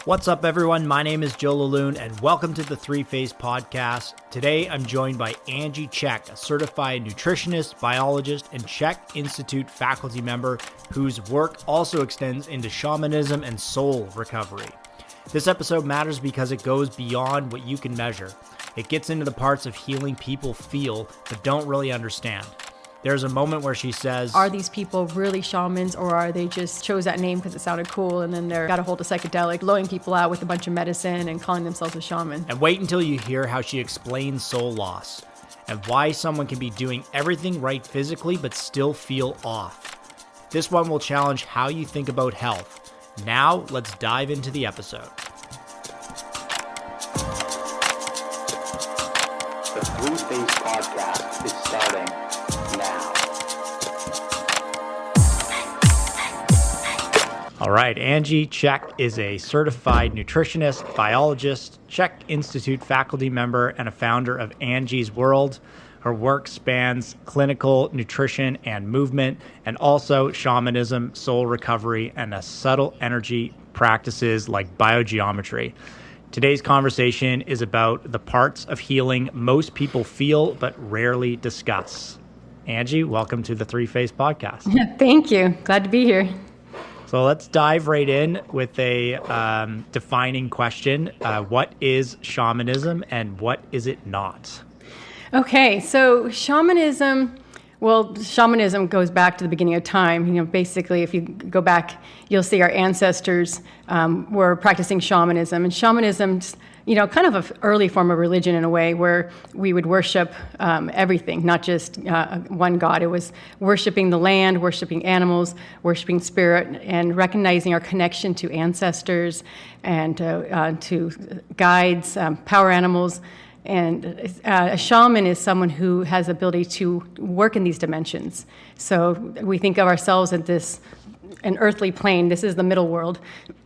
What's up, everyone? My name is Joe Laloon, and welcome to the Three Phase Podcast. Today, I'm joined by Angie Chek, a certified nutritionist, biologist, and CHEK Institute faculty member whose work also extends into shamanism and soul recovery. This episode matters because it goes beyond what you can measure. It gets into the parts of healing people feel but don't really understand. There's a moment where she says, are these people really shamans, or are they just chose that name because it sounded cool and then they're got a hold of psychedelic, blowing people out with a bunch of medicine and calling themselves a shaman? And wait until you hear how she explains soul loss and why someone can be doing everything right physically but still feel off. This one will challenge how you think about health. Now, let's dive into the episode. The Three Phase Podcast is starting now. All right, Angie Chek is a certified nutritionist, biologist, CHEK Institute faculty member, and a founder of Angie's World. Her work spans clinical nutrition and movement, and also shamanism, soul recovery, and the subtle energy practices like biogeometry. Today's conversation is about the parts of healing most people feel but rarely discuss. Angie, welcome to the Three Phase Podcast. Thank you. Glad to be here. So let's dive right in with a defining question. What is shamanism and what is it not? Okay, so shamanism goes back to the beginning of time. Basically, if you go back, you'll see our ancestors were practicing shamanism. And shamanism's, kind of an early form of religion in a way, where we would worship everything, not just one god. It was worshiping the land, worshiping animals, worshiping spirit, and recognizing our connection to ancestors and to guides, power animals. And a shaman is someone who has the ability to work in these dimensions. So we think of ourselves as an earthly plane. This is the middle world.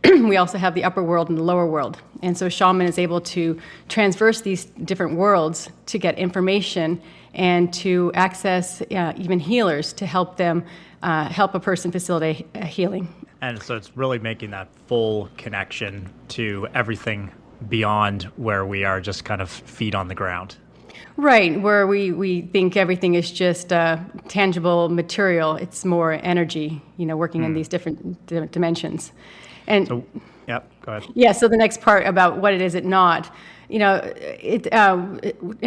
We also have the upper world and the lower world. And so a shaman is able to transverse these different worlds to get information and to access even healers to help them help a person facilitate a healing. And so it's really making that full connection to everything beyond where we are just kind of feet on the ground. Right, where we think everything is just tangible material. It's more energy, working in these different dimensions. And so, go ahead. Yeah, so the next part about what it is not, in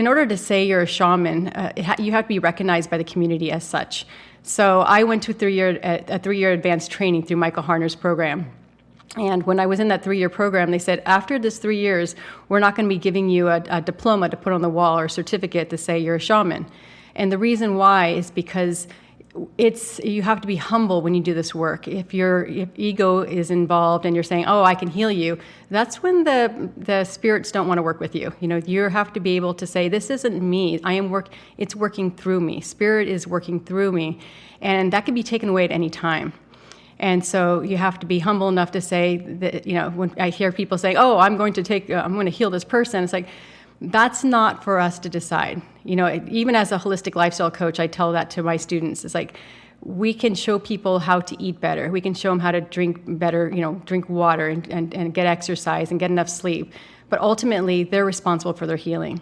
order to say you're a shaman, you have to be recognized by the community as such. So I went to a three-year advanced training through Michael Harner's program. And when I was in that 3-year program, they said, after this 3 years, we're not going to be giving you a diploma to put on the wall or a certificate to say you're a shaman. And the reason why is because you have to be humble when you do this work. If ego is involved and you're saying, oh, I can heal you, that's when the spirits don't want to work with you. You have to be able to say, this isn't me. It's working through me. Spirit is working through me. And that can be taken away at any time. And so you have to be humble enough to say that, when I hear people say, oh, I'm going to heal this person, it's like, that's not for us to decide. Even as a holistic lifestyle coach, I tell that to my students. It's like, we can show people how to eat better. We can show them how to drink better, drink water and get exercise and get enough sleep. But ultimately, they're responsible for their healing.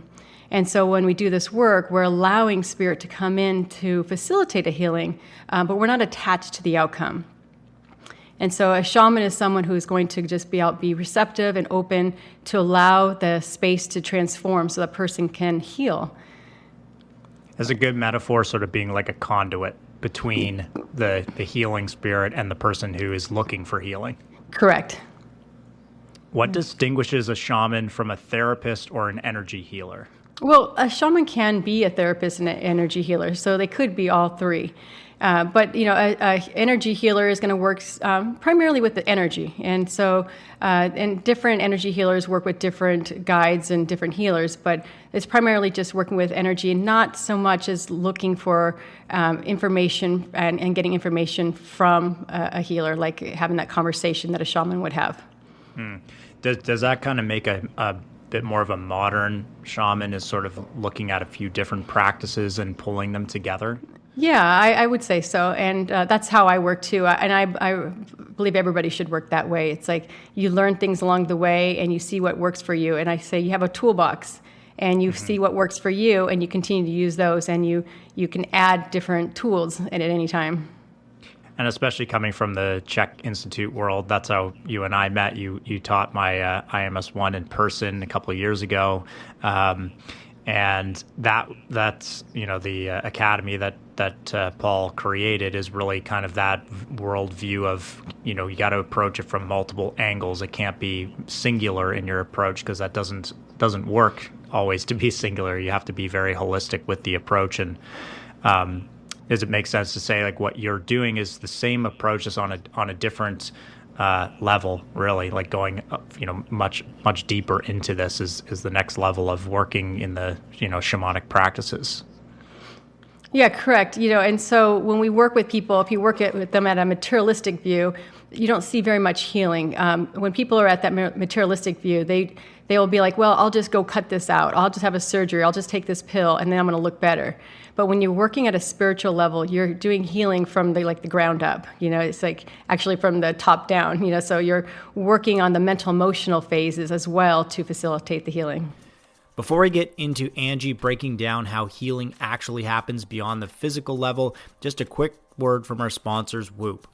And so when we do this work, we're allowing spirit to come in to facilitate a healing, but we're not attached to the outcome. And so a shaman is someone who is going to just be receptive and open to allow the space to transform so that person can heal. There's a good metaphor, sort of being like a conduit between the healing spirit and the person who is looking for healing. Correct. What distinguishes a shaman from a therapist or an energy healer? Well, a shaman can be a therapist and an energy healer, so they could be all three. But a energy healer is going to work primarily with the energy, and so and different energy healers work with different guides and different healers. But it's primarily just working with energy, and not so much as looking for information and getting information from a healer, like having that conversation that a shaman would have. Does that kind of make bit more of a modern shaman is sort of looking at a few different practices and pulling them together? Yeah, I would say so. And that's how I work too. And I believe everybody should work that way. It's like you learn things along the way and you see what works for you. And I say you have a toolbox and you see what works for you and you continue to use those, and you can add different tools at any time. And especially coming from the CHEK Institute world, that's how you and I met. You taught my IMS1 in person a couple of years ago. And that's the academy that Paul created is really kind of that worldview of you got to approach it from multiple angles. It can't be singular in your approach, because that doesn't work always to be singular. You have to be very holistic with the approach. And does it make sense to say like what you're doing is the same approach, just on a different level, really, like going much deeper into this is the next level of working in the shamanic practices? Yeah, correct. And so when we work with people, if you work with them at a materialistic view, you don't see very much healing. When people are at that materialistic view, they will be like, well, I'll just go cut this out. I'll just have a surgery. I'll just take this pill, and then I'm going to look better. But when you're working at a spiritual level, you're doing healing from the ground up. It's like actually from the top down. So you're working on the mental emotional phases as well to facilitate the healing. Before we get into Angie breaking down how healing actually happens beyond the physical level, just a quick word from our sponsors, Whoop.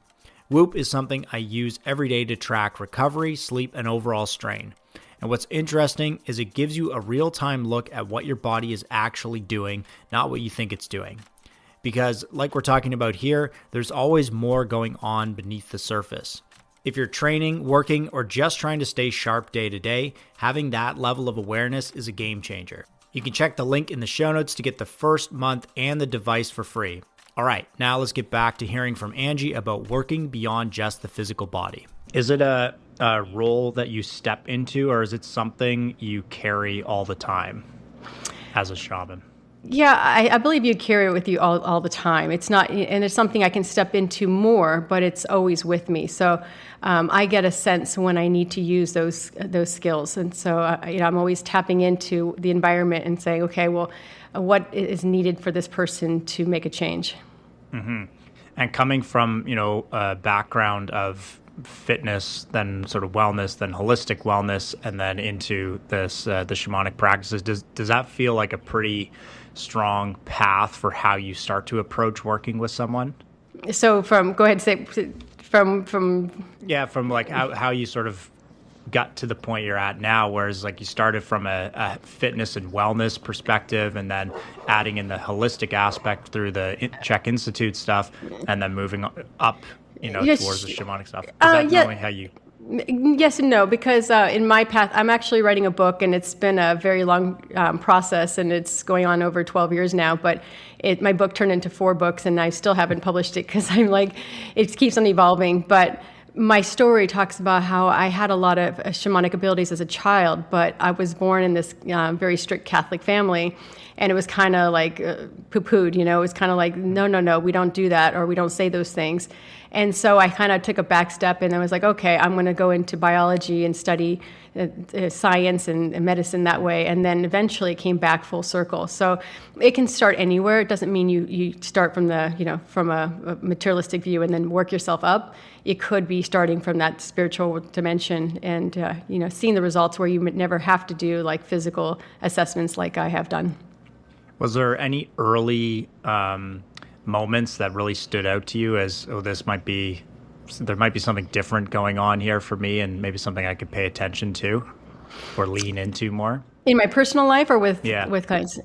Whoop is something I use every day to track recovery, sleep, and overall strain. And what's interesting is it gives you a real-time look at what your body is actually doing, not what you think it's doing. Because like we're talking about here, there's always more going on beneath the surface. If you're training, working, or just trying to stay sharp day to day, having that level of awareness is a game changer. You can check the link in the show notes to get the first month and the device for free. All right, now let's get back to hearing from Angie about working beyond just the physical body. Is it a role that you step into, or is it something you carry all the time as a shaman? Yeah, I believe you carry it with you all the time. It's not, and it's something I can step into more, but it's always with me. So I get a sense when I need to use those skills, and so I'm always tapping into the environment and saying, okay, well, what is needed for this person to make a change? Mm-hmm. And coming from a background of fitness, then sort of wellness, then holistic wellness, and then into this the shamanic practices, does that feel like a pretty strong path for how you start to approach working with someone? So from like how you sort of got to the point you're at now, whereas like you started from a fitness and wellness perspective, and then adding in the holistic aspect through the CHEK Institute stuff, and then moving up yes, towards the shamanic stuff. Is that normally how you... Yes and no, because in my path, I'm actually writing a book, and it's been a very long process, and it's going on over 12 years now, but my book turned into 4 books, and I still haven't published it because I'm like, it keeps on evolving. But my story talks about how I had a lot of shamanic abilities as a child, but I was born in this very strict Catholic family, and it was kind of like poo-pooed, it was kind of like, no, we don't do that, or we don't say those things. And so I kind of took a back step, and I was like, okay, I'm going to go into biology and study science and medicine that way. And then eventually it came back full circle. So it can start anywhere. It doesn't mean you start from from a materialistic view and then work yourself up. It could be starting from that spiritual dimension and, seeing the results where you would never have to do like physical assessments like I have done. Was there any early moments that really stood out to you as, there might be something different going on here for me, and maybe something I could pay attention to or lean into more? In my personal life or with clients?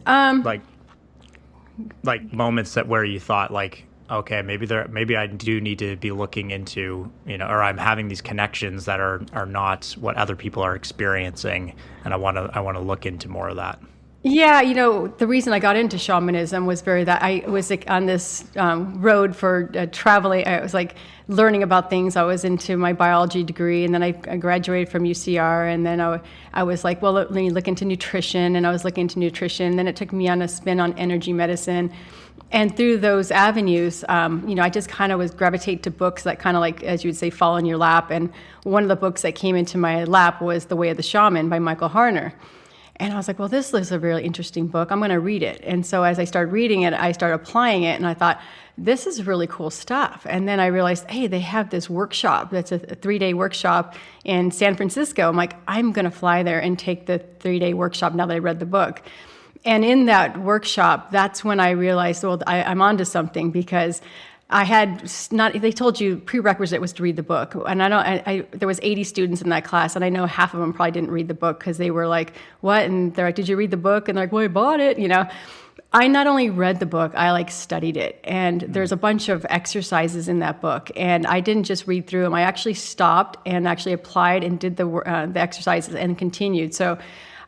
Like moments where you thought like, okay, maybe I do need to be looking into, or I'm having these connections that are not what other people are experiencing, and I want to look into more of that. Yeah, the reason I got into shamanism was I was like on this road for traveling. I was like learning about things. I was into my biology degree, and then I graduated from UCR, and then I was like, well, let me look into nutrition, and I was looking into nutrition. Then it took me on a spin on energy medicine. And through those avenues, I just kind of was gravitate to books that kind of like, as you would say, fall in your lap. And one of the books that came into my lap was The Way of the Shaman by Michael Harner. And I was like, well, this is a really interesting book. I'm going to read it. And so as I started reading it, I started applying it, and I thought, this is really cool stuff. And then I realized, hey, they have this workshop. That's a 3-day workshop in San Francisco. I'm like, I'm going to fly there and take the 3-day workshop now that I read the book. And in that workshop, that's when I realized, well, I'm onto something, because I had not, they told you prerequisite was to read the book. And there was 80 students in that class, and I know half of them probably didn't read the book because they were like, what? And they're like, did you read the book? And they're like, well, I bought it, I not only read the book, I studied it. And there's a bunch of exercises in that book. And I didn't just read through them. I actually stopped and actually applied and did the exercises and continued. So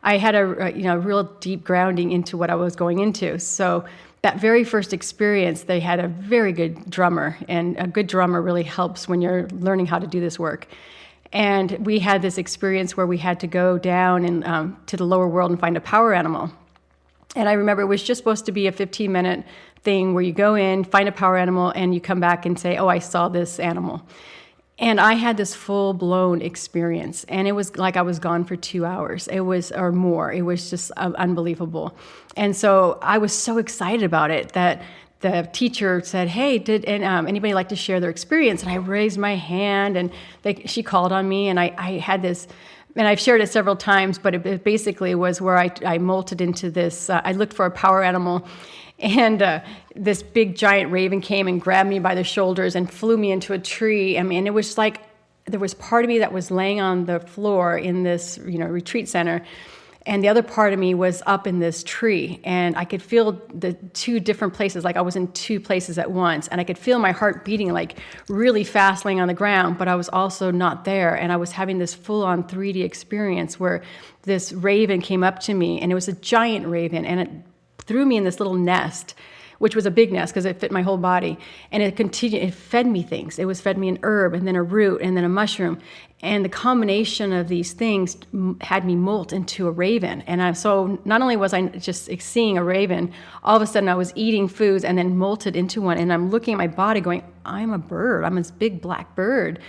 I had a real deep grounding into what I was going into. So that very first experience, they had a very good drummer, and a good drummer really helps when you're learning how to do this work. And we had this experience where we had to go down and to the lower world and find a power animal. And I remember it was just supposed to be a 15-minute thing where you go in, find a power animal, and you come back and say, oh, I saw this animal. And I had this full-blown experience, and it was like I was gone for 2 hours. Or more. It was just unbelievable. And so I was so excited about it that the teacher said, hey, did anybody like to share their experience? And I raised my hand, and she called on me, and I had this, and I've shared it several times, but it basically was where I molted into this, I looked for a power animal, and this big giant raven came and grabbed me by the shoulders and flew me into a tree. I mean, it was like there was part of me that was laying on the floor in this, retreat center, and the other part of me was up in this tree. And I could feel the two different places, like I was in two places at once. And I could feel my heart beating like really fast laying on the ground, but I was also not there. And I was having this full-on 3D experience where this raven came up to me, and it was a giant raven, and it threw me in this little nest, which was a big nest because it fit my whole body. And it fed me things. It fed me an herb, and then a root, and then a mushroom. And the combination of these things had me molt into a raven. And so not only was I just seeing a raven, all of a sudden I was eating foods and then molted into one. And I'm looking at my body going, I'm a bird. I'm this big black bird.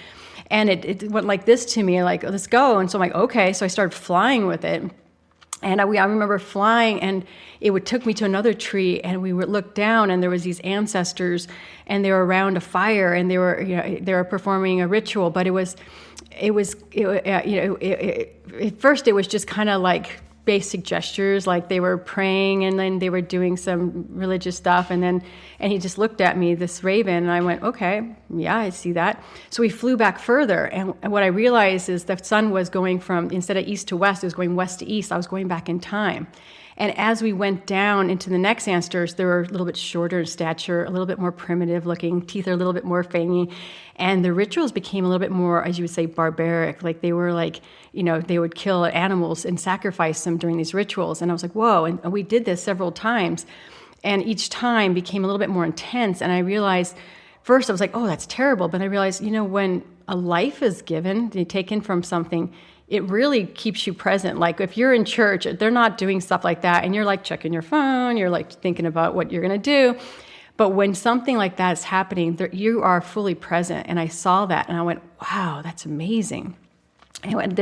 And it went like this to me, like, let's go. And so I'm like, okay. So I started flying with it. And I remember flying, and took me to another tree, and we would look down, and there was these ancestors, and they were around a fire, and they were performing a ritual. But at first it was just kind of like basic gestures, like they were praying, and then they were doing some religious stuff, and he just looked at me, this raven, and I went, okay, yeah, I see that. So we flew back further, and what I realized is the sun was going from, instead of east to west, it was going west to east. I was going back in time. And as we went down into the next ancestors, they were a little bit shorter in stature, a little bit more primitive looking, teeth are a little bit more fangy, and the rituals became a little bit more, as you would say, barbaric. Like they were like, they would kill animals and sacrifice them during these rituals. And I was like, whoa, and we did this several times. And each time became a little bit more intense. And I realized, first I was like, oh, that's terrible. But I realized, when a life is given, taken from something, it really keeps you present. Like if you're in church, they're not doing stuff like that, and you're like checking your phone, you're like thinking about what you're going to do. But when something like that is happening, you are fully present. And I saw that, and I went, wow, that's amazing. And I went,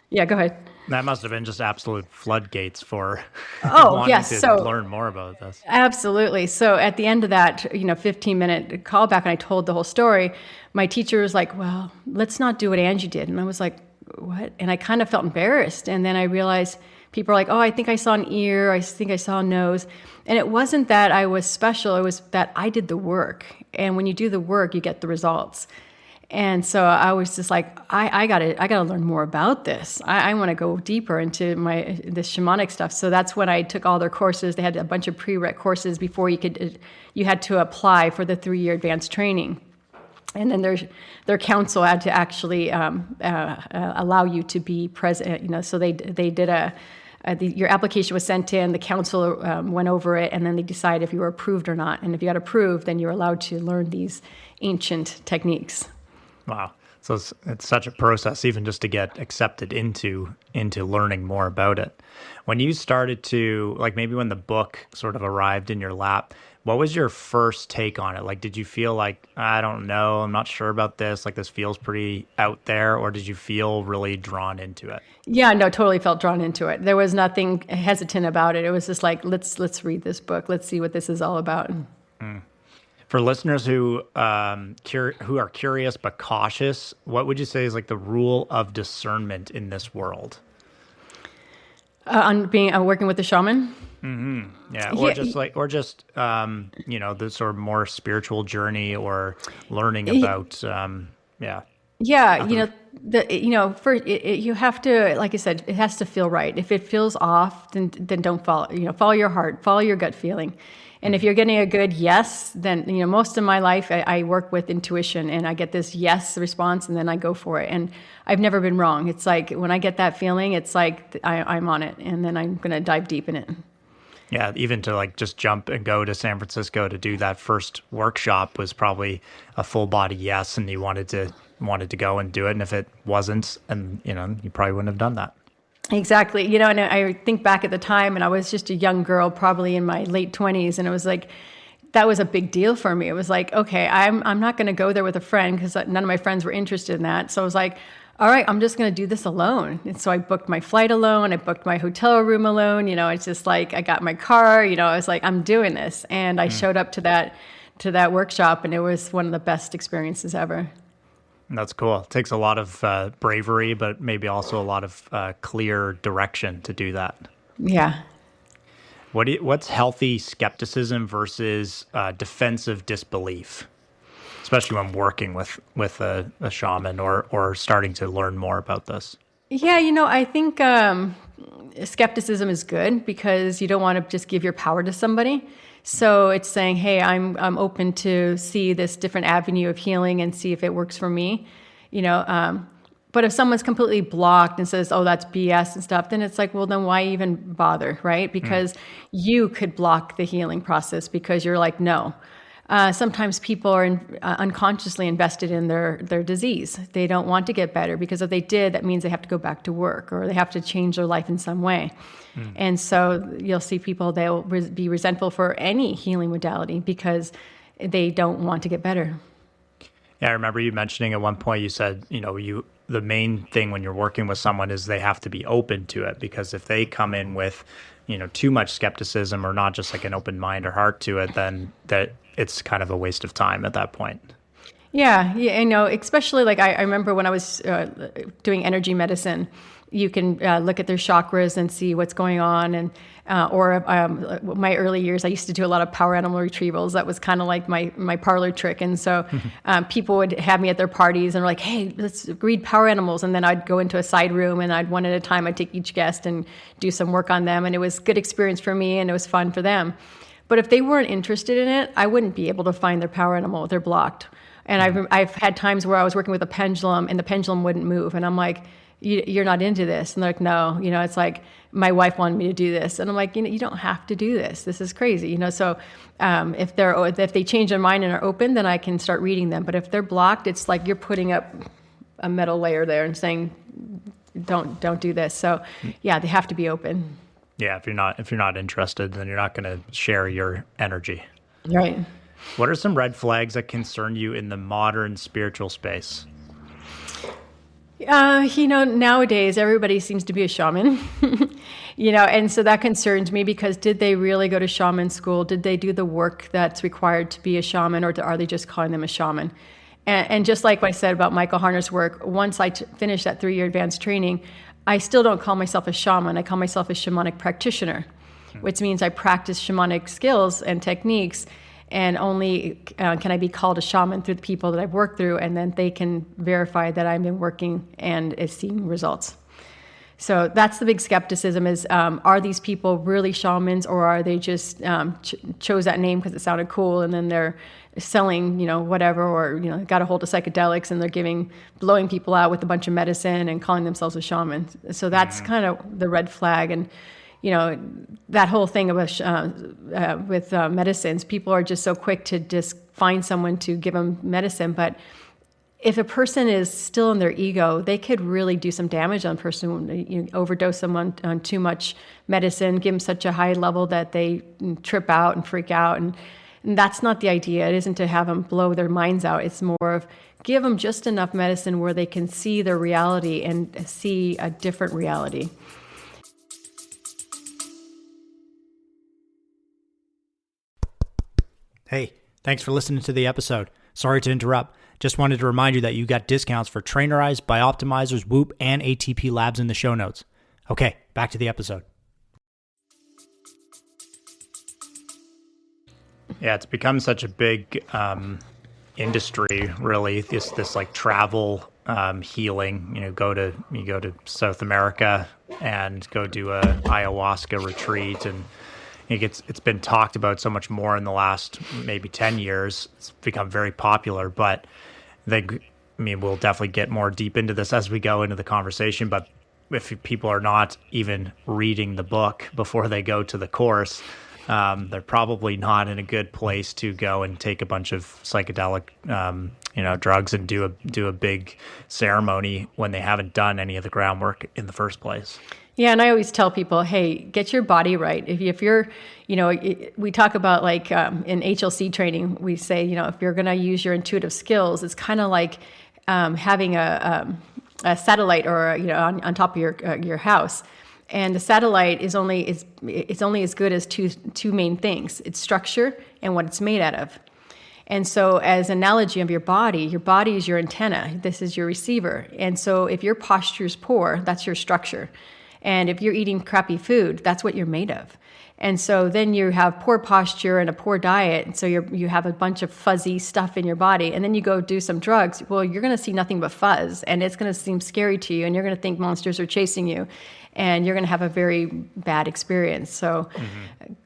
yeah, go ahead. That must have been just absolute floodgates for wanting to learn more about this. Absolutely. So at the end of that, 15-minute callback, and I told the whole story, my teacher was like, well, let's not do what Angie did. And I was like, what? And I kind of felt embarrassed. And then I realized people are like, oh, I think I saw an ear. I think I saw a nose. And it wasn't that I was special. It was that I did the work. And when you do the work, you get the results. And so I was just like, I gotta learn more about this. I want to go deeper into this shamanic stuff. So that's when I took all their courses. They had a bunch of prereq courses before you had to apply for the 3-year advanced training. And then their council had to actually allow you to be present. So they did your application was sent in, the council went over it, and then they decided if you were approved or not. And if you got approved, then you're allowed to learn these ancient techniques. Wow. So it's such a process, even just to get accepted into learning more about it. When you started to, like maybe when the book sort of arrived in your lap, What was your first take on it? Like, did you feel like, I don't know, I'm not sure about this, like this feels pretty out there, or did you feel really drawn into it? Yeah, no, totally felt drawn into it. There was nothing hesitant about it. It was just like, let's read this book. Let's see what this is all about. For listeners who who are curious but cautious, what would you say is like the rule of discernment in this world? On being working with the shaman. Yeah, or just the sort of more spiritual journey or learning about yeah. Yeah, you have to, like I said, it has to feel right. If it feels off, then don't follow. Follow your heart, follow your gut feeling. And if you're getting a good yes, then most of my life I work with intuition, and I get this yes response, and then I go for it. And I've never been wrong. It's like when I get that feeling, it's like I'm on it, and then I'm going to dive deep in it. Yeah, even to like just jump and go to San Francisco to do that first workshop was probably a full body yes, and you wanted to go and do it. And if it wasn't, and you probably wouldn't have done that. Exactly. And I think back at the time, and I was just a young girl, probably in my late 20s, and it was like, that was a big deal for me. It was like, okay, I'm not going to go there with a friend because none of my friends were interested in that. So I was like, all right, I'm just going to do this alone. And so I booked my flight alone. I booked my hotel room alone. It's just like, I got my car, I was like, I'm doing this. And I showed up to that workshop, and it was one of the best experiences ever. That's cool. It takes a lot of bravery, but maybe also a lot of clear direction to do that. Yeah. What's healthy skepticism versus defensive disbelief, especially when working with a shaman or starting to learn more about this? Yeah, I think skepticism is good because you don't want to just give your power to somebody. So it's saying, hey, I'm open to see this different avenue of healing and see if it works for me, But if someone's completely blocked and says, oh, that's BS and stuff, then it's like, well, then why even bother, right? Because you could block the healing process because you're like, no. Sometimes people are unconsciously invested in their disease. They don't want to get better because if they did, that means they have to go back to work or they have to change their life in some way. And so you'll see people, they'll be resentful for any healing modality because they don't want to get better. Yeah, I remember you mentioning at one point, you said, the main thing when you're working with someone is they have to be open to it, because if they come in with, too much skepticism or not just like an open mind or heart to it, then that it's kind of a waste of time at that point. Yeah, especially like I remember when I was doing energy medicine, you can look at their chakras and see what's going on. And my early years, I used to do a lot of power animal retrievals. That was kind of like my parlor trick. And so people would have me at their parties and were like, hey, let's read power animals. And then I'd go into a side room and one at a time, I'd take each guest and do some work on them. And it was a good experience for me and it was fun for them. But if they weren't interested in it, I wouldn't be able to find their power animal. They're blocked. And I've had times where I was working with a pendulum and the pendulum wouldn't move. And I'm like, you're not into this. And they're like, no, it's like my wife wanted me to do this. And I'm like, you don't have to do this. This is crazy. So if they change their mind and are open, then I can start reading them. But if they're blocked, it's like you're putting up a metal layer there and saying, don't do this. So yeah, they have to be open. Yeah, if you're not interested, then you're not going to share your energy. Right. What are some red flags that concern you in the modern spiritual space? Nowadays everybody seems to be a shaman, and so that concerns me because did they really go to shaman school? Did they do the work that's required to be a shaman, or are they just calling them a shaman? And just like I said about Michael Harner's work, once I finished that 3-year advanced training, I still don't call myself a shaman. I call myself a shamanic practitioner, which means I practice shamanic skills and techniques, and only can I be called a shaman through the people that I've worked through, and then they can verify that I've been working and is seeing results. So that's the big skepticism is, are these people really shamans, or are they just chose that name because it sounded cool, and then they're selling, whatever, or, got a hold of psychedelics and they're blowing people out with a bunch of medicine and calling themselves a shaman. So that's kind of the red flag. And, that whole thing about with medicines, people are just so quick to just find someone to give them medicine. But if a person is still in their ego, they could really do some damage on a person. Overdose someone on too much medicine, give them such a high level that they trip out and freak out. And that's not the idea. It isn't to have them blow their minds out. It's more of give them just enough medicine where they can see their reality and see a different reality. Hey, thanks for listening to the episode. Sorry to interrupt. Just wanted to remind you that you got discounts for Trainerize, Bioptimizers, Whoop, and ATP Labs in the show notes. Okay, back to the episode. Yeah, it's become such a big industry, really. This like travel healing. You go to South America and go do a ayahuasca retreat, and it's been talked about so much more in the last maybe 10 years. It's become very popular, but we'll definitely get more deep into this as we go into the conversation. But if people are not even reading the book before they go to the course, they're probably not in a good place to go and take a bunch of psychedelic, drugs and do a big ceremony when they haven't done any of the groundwork in the first place. Yeah, and I always tell people, hey, get your body right. If you're, we talk about like in HLC training, we say, if you're going to use your intuitive skills, it's kind of like having a satellite or on top of your house. And the satellite is only as good as two main things: its structure and what it's made out of. And so, as an analogy of your body is your antenna. This is your receiver. And so, if your posture is poor, that's your structure. And if you're eating crappy food, that's what you're made of. And so then you have poor posture and a poor diet, and so you have a bunch of fuzzy stuff in your body, and then you go do some drugs. Well, you're going to see nothing but fuzz, and it's going to seem scary to you, and you're going to think monsters are chasing you, and you're going to have a very bad experience. So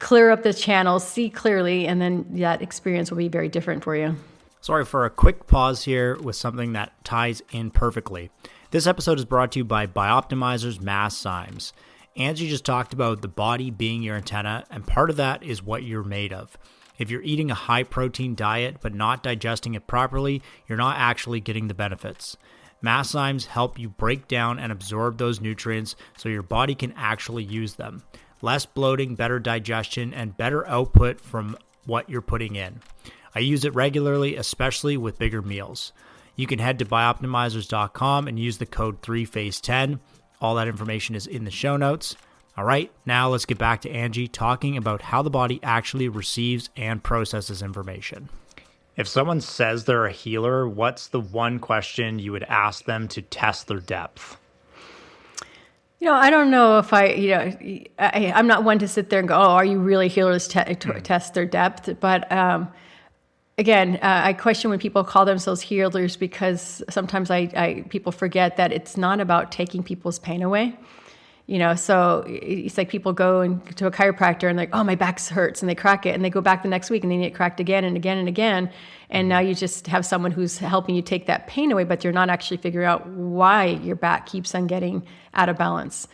clear up the channels, see clearly, and then that experience will be very different for you. Sorry for a quick pause here with something that ties in perfectly. This episode is brought to you by Bioptimizers Mass Symes. Angie just talked about the body being your antenna, and part of that is what you're made of. If you're eating a high-protein diet but not digesting it properly, you're not actually getting the benefits. Mass Symes help you break down and absorb those nutrients so your body can actually use them. Less bloating, better digestion, and better output from what you're putting in. I use it regularly, especially with bigger meals. You can head to bioptimizers.com and use the code 3phase10. All that information is in the show notes. All right, now let's get back to Angie talking about how the body actually receives and processes information. If someone says they're a healer, what's the one question you would ask them to test their depth? I don't know if I'm not one to sit there and go, oh, are you really healers test their depth? But again, I question when people call themselves healers, because sometimes people forget that it's not about taking people's pain away. So it's like people go to a chiropractor and they're like, oh, my back hurts, and they crack it, and they go back the next week and they get it cracked again and again and again. And now you just have someone who's helping you take that pain away, but you're not actually figuring out why your back keeps on getting out of balance.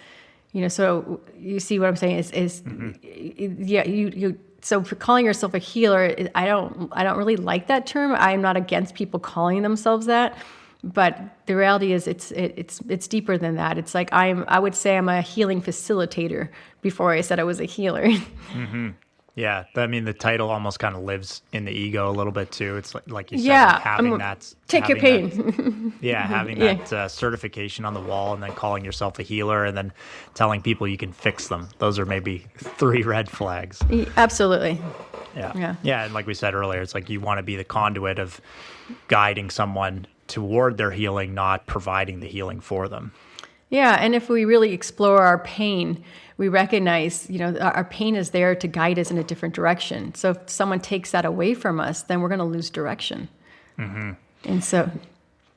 So you see what I'm saying So for calling yourself a healer, I don't really like that term. I'm not against people calling themselves that, but the reality is it's deeper than that. It's like I would say I'm a healing facilitator before I said I was a healer. Mm-hmm. Yeah, the title almost kind of lives in the ego a little bit too. It's like you said, like having that. Take your pain. Having that certification on the wall, and then calling yourself a healer, and then telling people you can fix them. Those are maybe 3 red flags. Absolutely. Yeah, and like we said earlier, it's like you want to be the conduit of guiding someone toward their healing, not providing the healing for them. Yeah, and if we really explore our pain, we recognize, our pain is there to guide us in a different direction. So if someone takes that away from us, then we're going to lose direction. Mm-hmm. And so...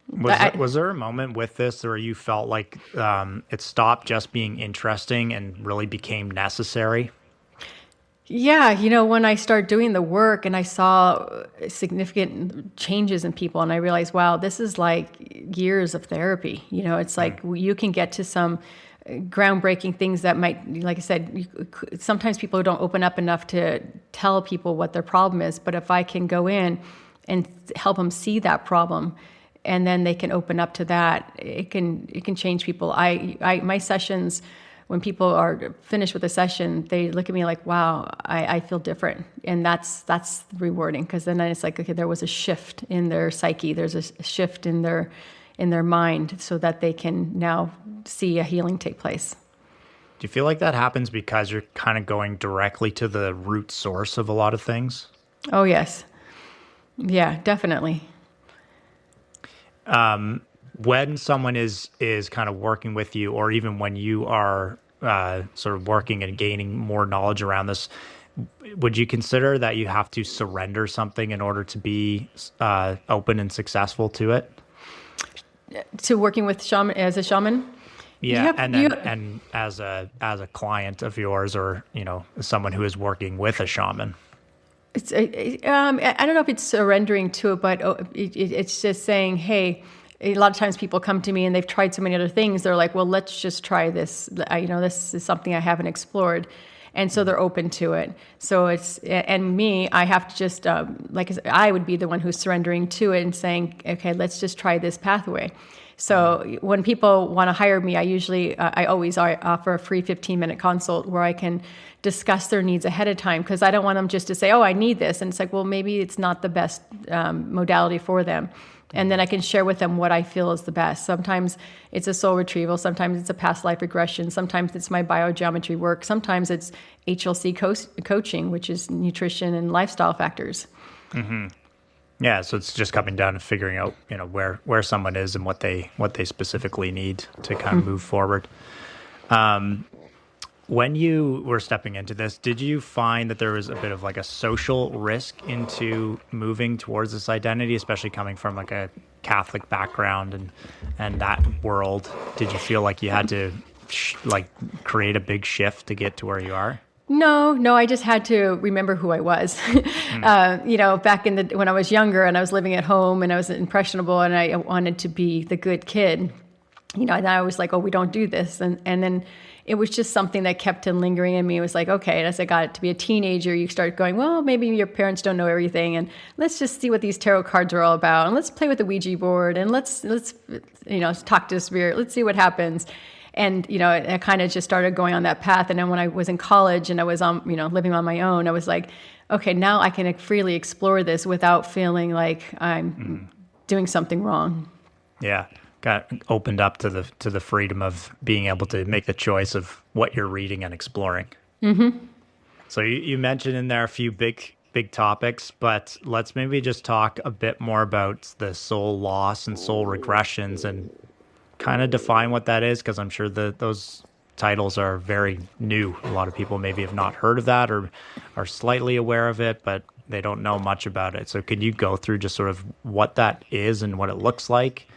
Was there a moment with this where you felt like it stopped just being interesting and really became necessary? Yeah, when I started doing the work and I saw significant changes in people, and I realized, wow, this is like years of therapy. It's like you can get to some groundbreaking things that might, like I said, sometimes people don't open up enough to tell people what their problem is. But if I can go in and help them see that problem, and then they can open up to that, it can change people. My sessions when people are finished with a session, they look at me like, wow, I feel different. And that's rewarding, because then it's like, okay, there was a shift in their psyche. There's a shift in their mind, so that they can now see a healing take place. Do you feel like that happens because you're kind of going directly to the root source of a lot of things? Oh, yes. Yeah, definitely. When someone is kind of working with you, or even when you are sort of working and gaining more knowledge around this, would you consider that you have to surrender something in order to be open and successful to it? To working with shaman as a shaman? Yeah, and as a client of yours, or someone who is working with a shaman. It's I don't know if it's surrendering to it, but it's just saying, hey. A lot of times people come to me and they've tried so many other things. They're like, well, let's just try this. This is something I haven't explored. And so they're open to it. So and me, I have to just, I would be the one who's surrendering to it and saying, okay, let's just try this pathway. So when people want to hire me, I always offer a free 15-minute consult where I can discuss their needs ahead of time, because I don't want them just to say, oh, I need this. And it's like, well, maybe it's not the best modality for them. And then I can share with them what I feel is the best. Sometimes it's a soul retrieval. Sometimes it's a past life regression. Sometimes it's my biogeometry work. Sometimes it's HLC coaching, which is nutrition and lifestyle factors. Mm-hmm. Yeah, so it's just coming down to figuring out, where someone is and what they specifically need to kind of move forward. When you were stepping into this, did you find that there was a bit of like a social risk into moving towards this identity, especially coming from like a Catholic background and that world? Did you feel like you had to create a big shift to get to where you are? No, I just had to remember who I was. Back when I was younger and I was living at home and I was impressionable and I wanted to be the good kid, and I was like, oh, we don't do this. And then it was just something that kept on lingering in me. It was like, okay, and as I got to be a teenager, you start going, well, maybe your parents don't know everything, and let's just see what these tarot cards are all about, and let's play with the Ouija board, and let's talk to spirit, let's see what happens. And I kind of just started going on that path. And then when I was in college and I was living on my own, I was like, okay, now I can freely explore this without feeling like I'm doing something wrong. Yeah. Got opened up to the freedom of being able to make the choice of what you're reading and exploring. Mm-hmm. So you mentioned in there a few big topics, but let's maybe just talk a bit more about the soul loss and soul regressions and kind of define what that is, because I'm sure those titles are very new. A lot of people maybe have not heard of that or are slightly aware of it, but they don't know much about it. So could you go through just sort of what that is and what it looks like?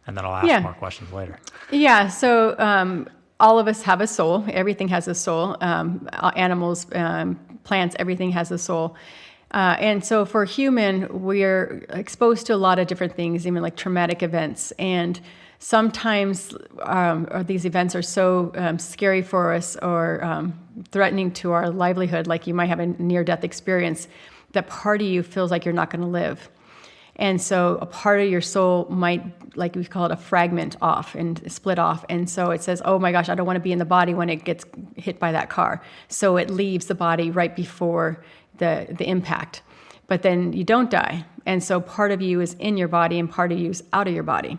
And then I'll ask more questions later. Yeah. So all of us have a soul. Everything has a soul. Animals, plants, everything has a soul. And so for human, we're exposed to a lot of different things, even like traumatic events. And sometimes these events are so scary for us or threatening to our livelihood, like you might have a near-death experience, that part of you feels like you're not going to live. And so a part of your soul might, like we call it, a fragment off and split off. And so it says, oh my gosh, I don't want to be in the body when it gets hit by that car. So it leaves the body right before the impact. But then you don't die. And so part of you is in your body and part of you is out of your body.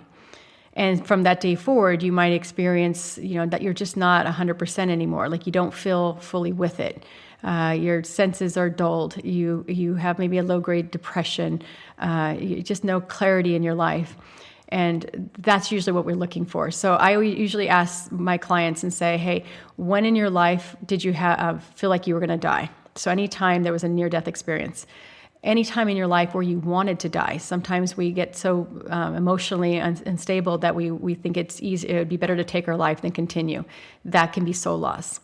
And from that day forward, you might experience, that you're just not 100% anymore. Like you don't feel fully with it. Your senses are dulled. You have maybe a low-grade depression. You just no clarity in your life. And that's usually what we're looking for. So I usually ask my clients and say, hey, when in your life did you feel like you were going to die? So anytime there was a near-death experience. Any time in your life where you wanted to die. Sometimes we get so emotionally unstable that we think it would be better to take our life than continue. That can be soul loss.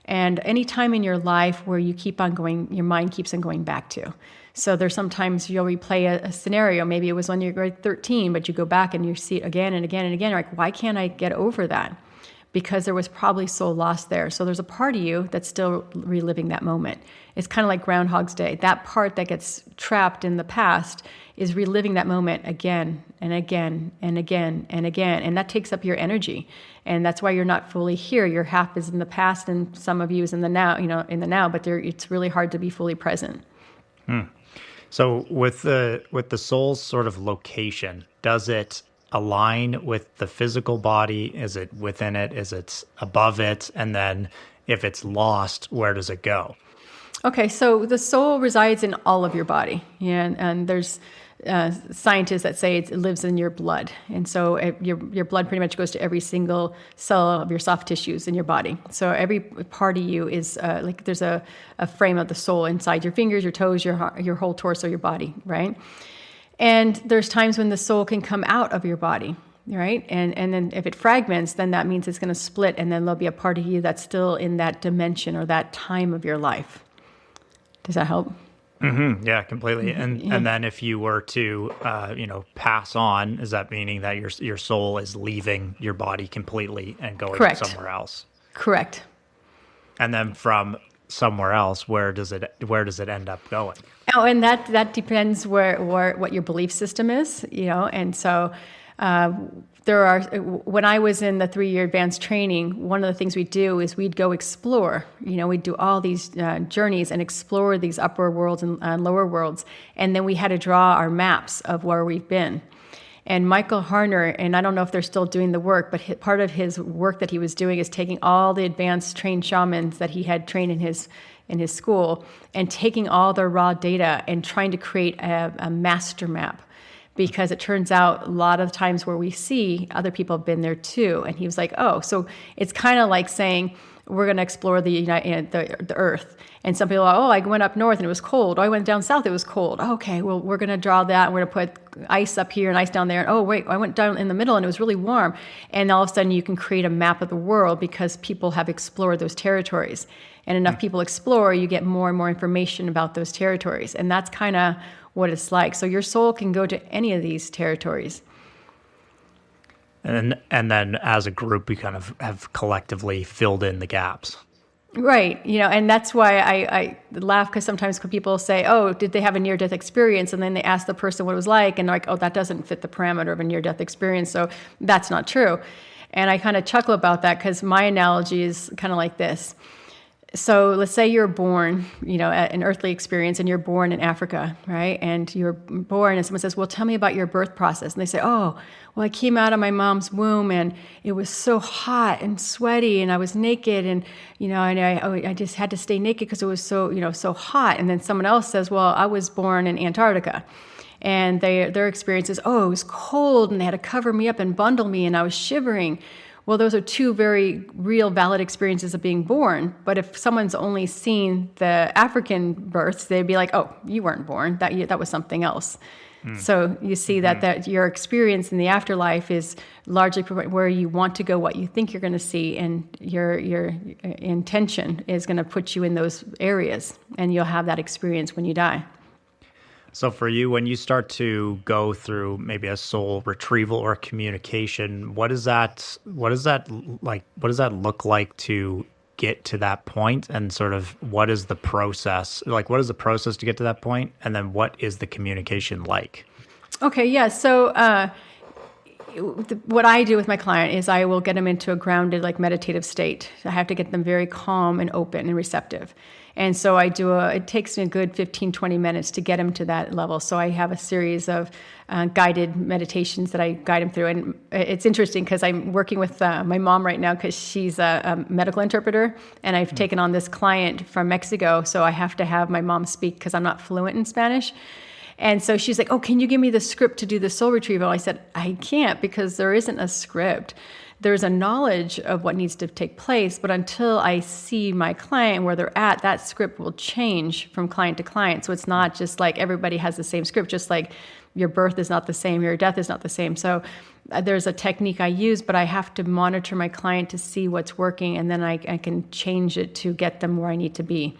And any time in your life where you keep on going, your mind keeps on going back to. So there's sometimes you'll replay a scenario. Maybe it was when you're grade 13, but you go back and you see it again and again and again. You're like, why can't I get over that? because there was probably soul lost there. So there's a part of you that's still reliving that moment. It's kind of like Groundhog's Day. That part that gets trapped in the past is reliving that moment again and again and again and again. And that takes up your energy. And that's why you're not fully here. Your half is in the past and some of you is in the now, in the now, but it's really hard to be fully present. So with the soul's sort of location, does it align with the physical body? Is it within it? Is it above it? And then if it's lost, where does it go? Okay, so the soul resides in all of your body. Yeah, and there's scientists that say it lives in your blood. And so your blood pretty much goes to every single cell of your soft tissues in your body. So every part of you is like there's a frame of the soul inside your fingers, your toes, your whole torso, your body, right? And there's times when the soul can come out of your body, right? And then if it fragments, then that means it's going to split, and then there'll be a part of you that's still in that dimension or that time of your life. Does that help? Mm-hmm. Yeah, completely. And then if you were to, pass on, is that meaning that your soul is leaving your body completely and going Correct. somewhere else? Correct. And then from somewhere else, where does it end up going? Oh, and that depends what your belief system is, and so when I was in the 3-year advanced training, one of the things we'd do is we'd go explore. We'd do all these journeys and explore these upper worlds and lower worlds, and then we had to draw our maps of where we've been. And Michael Harner, and I don't know if they're still doing the work, but part of his work that he was doing is taking all the advanced trained shamans that he had trained in his school and taking all their raw data and trying to create a master map. Because it turns out a lot of times where we see other people have been there too. And he was like, oh, so it's kind of like saying, we're going to explore the Earth. And some people are, oh, I went up north and it was cold. Oh, I went down south, it was cold. Oh, okay, well, we're going to draw that. And we're going to put ice up here and ice down there. And oh, wait, I went down in the middle and it was really warm. And all of a sudden you can create a map of the world because people have explored those territories. And enough people explore, you get more and more information about those territories. And that's kind of what it's like. So your soul can go to any of these territories. And then as a group, we kind of have collectively filled in the gaps. Right. And that's why I laugh, because sometimes people say, oh, did they have a near-death experience? And then they ask the person what it was like, and they're like, oh, that doesn't fit the parameter of a near-death experience, so that's not true. And I kind of chuckle about that because my analogy is kind of like this. So let's say you're born, an earthly experience, and you're born in Africa, right? And you're born, and someone says, well, tell me about your birth process. And they say, oh, well, I came out of my mom's womb, and it was so hot and sweaty, and I was naked, and, and I just had to stay naked because it was so, so hot. And then someone else says, well, I was born in Antarctica. And their experience is, oh, it was cold, and they had to cover me up and bundle me, and I was shivering. Well, those are two very real, valid experiences of being born. But if someone's only seen the African births, they'd be like, oh, you weren't born. That was something else. So you see that your experience in the afterlife is largely where you want to go, what you think you're going to see, and your intention is going to put you in those areas, and you'll have that experience when you die. So for you, when you start to go through maybe a soul retrieval or communication, what does that look like to get to that point? And sort of what is the process? Like, what is the process to get to that point? And then what is the communication like? Okay, yeah. So what I do with my client is I will get them into a grounded, meditative state. I have to get them very calm and open and receptive. And so it takes me a good 15, 20 minutes to get them to that level. So I have a series of guided meditations that I guide them through. And it's interesting because I'm working with my mom right now because she's a medical interpreter. And I've taken on this client from Mexico. So I have to have my mom speak because I'm not fluent in Spanish. And so she's like, oh, can you give me the script to do the soul retrieval? I said, I can't because there isn't a script. There's a knowledge of what needs to take place, but until I see my client where they're at, that script will change from client to client. So it's not just like everybody has the same script, just like your birth is not the same, your death is not the same. So there's a technique I use, but I have to monitor my client to see what's working, and then I can change it to get them where I need to be.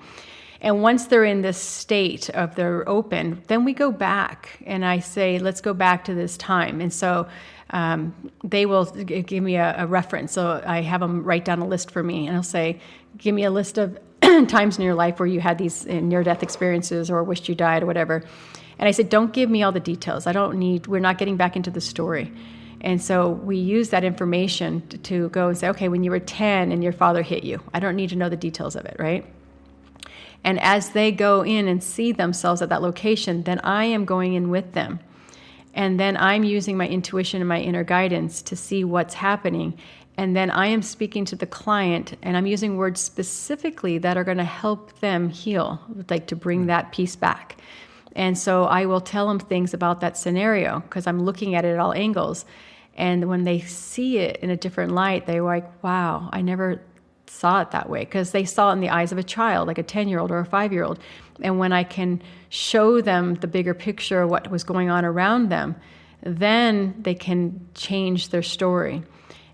And once they're in this state of they're open, then we go back and I say, let's go back to this time. And so they will give me a reference. So I have them write down a list for me, and I'll say, give me a list of times in your life where you had these near-death experiences or wished you died or whatever. And I said, don't give me all the details. We're not getting back into the story. And so we use that information to go and say, okay, when you were 10 and your father hit you, I don't need to know the details of it, right? And as they go in and see themselves at that location, then I am going in with them. And then I'm using my intuition and my inner guidance to see what's happening. And then I am speaking to the client, and I'm using words specifically that are going to help them heal, like to bring that peace back. And so I will tell them things about that scenario because I'm looking at it at all angles. And when they see it in a different light, they're like, wow, I never saw it that way, because they saw it in the eyes of a child, like a 10-year-old or a 5-year-old. And when I can show them the bigger picture of what was going on around them, then they can change their story.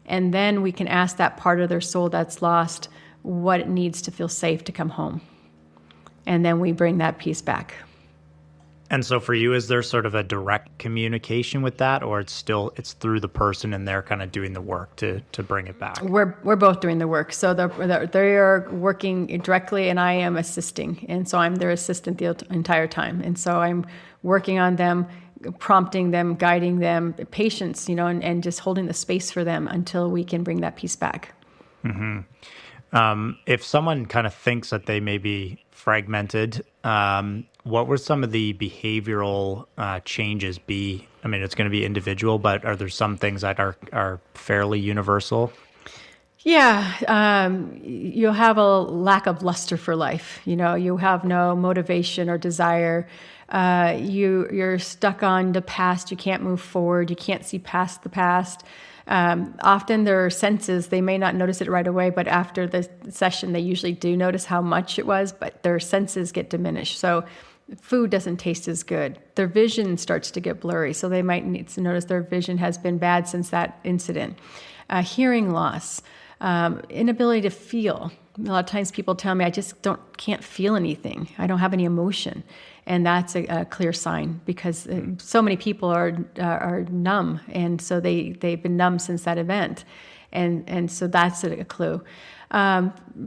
And then we can ask that part of their soul that's lost what it needs to feel safe to come home. And then we bring that peace back. And so for you, is there sort of a direct communication with that, or it's through the person and they're kind of doing the work to bring it back? We're both doing the work. So they are working directly and I am assisting. And so I'm their assistant the entire time. And so I'm working on them, prompting them, guiding them, patience, and just holding the space for them until we can bring that peace back. Mm-hmm. If someone kind of thinks that they may be fragmented, what were some of the behavioral changes be? I mean, it's going to be individual, but are there some things that are fairly universal? Yeah, you'll have a lack of luster for life. You have no motivation or desire. You're stuck on the past. You can't move forward. You can't see past the past. Often their senses, they may not notice it right away, but after the session, they usually do notice how much it was, but their senses get diminished. So food doesn't taste as good. Their vision starts to get blurry. So they might need to notice their vision has been bad since that incident. Hearing loss, inability to feel. A lot of times people tell me, I just can't feel anything. I don't have any emotion. And that's a clear sign, because so many people are numb. And so they've been numb since that event. And so that's a clue.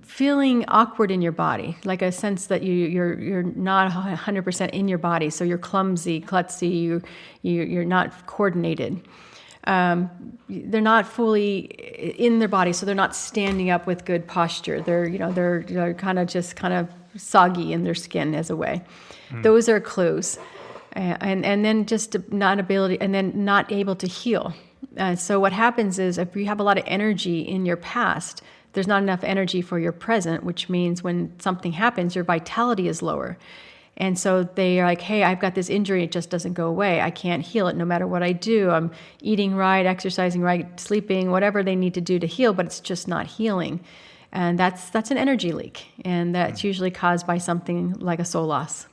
Feeling awkward in your body, like a sense that you're not 100% in your body. So you're clumsy, klutzy, you're not coordinated. They're not fully in their body, so they're not standing up with good posture. They're kind of soggy in their skin as a way. Those are clues. And then just not able to heal. So what happens is, if you have a lot of energy in your past, there's not enough energy for your present, which means when something happens, your vitality is lower. And so they are like, hey, I've got this injury, it just doesn't go away. I can't heal it no matter what I do. I'm eating right, exercising right, sleeping, whatever they need to do to heal, but it's just not healing. And that's an energy leak. And that's usually caused by something like a soul loss.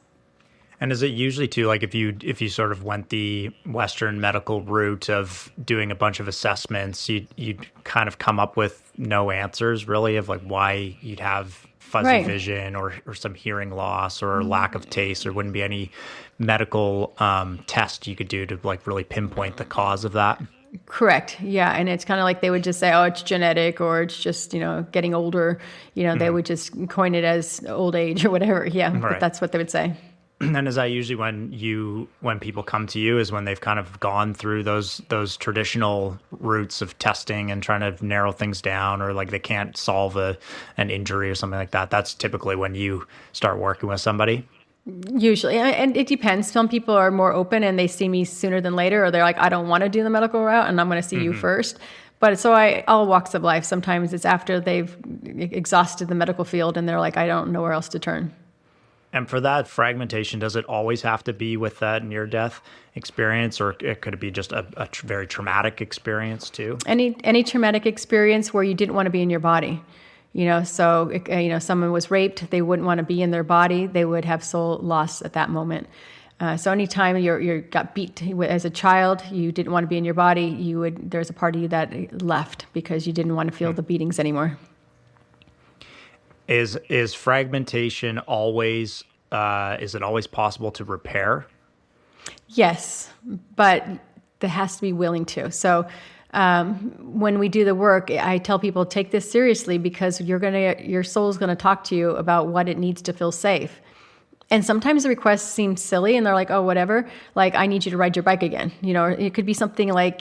And is it usually too, like if you sort of went the Western medical route of doing a bunch of assessments, you'd kind of come up with no answers really of like why you'd have fuzzy vision or some hearing loss or lack of taste? There wouldn't be any medical test you could do to like really pinpoint the cause of that? Correct. Yeah. And it's kind of like they would just say, oh, it's genetic, or it's just, getting older. They would just coin it as old age or whatever. Yeah. Right. But that's what they would say. And is that usually when people come to you, is when they've kind of gone through those traditional routes of testing and trying to narrow things down, or like they can't solve an injury or something like that? That's typically when you start working with somebody? Usually. And it depends. Some people are more open and they see me sooner than later, or they're like, I don't want to do the medical route and I'm going to see you first. But so all walks of life, sometimes it's after they've exhausted the medical field and they're like, I don't know where else to turn. And for that fragmentation, does it always have to be with that near-death experience, or could it be just a very traumatic experience too? Any traumatic experience where you didn't want to be in your body. So someone was raped, they wouldn't want to be in their body, they would have soul loss at that moment. So anytime you got beat as a child, you didn't want to be in your body, there's a part of you that left because you didn't want to feel the beatings anymore. Is fragmentation always, is it always possible to repair? Yes, but there has to be willing to. So when we do the work, I tell people take this seriously because your soul's gonna talk to you about what it needs to feel safe. And sometimes the requests seem silly, and they're like, "Oh, whatever. Like, I need you to ride your bike again." It could be something like,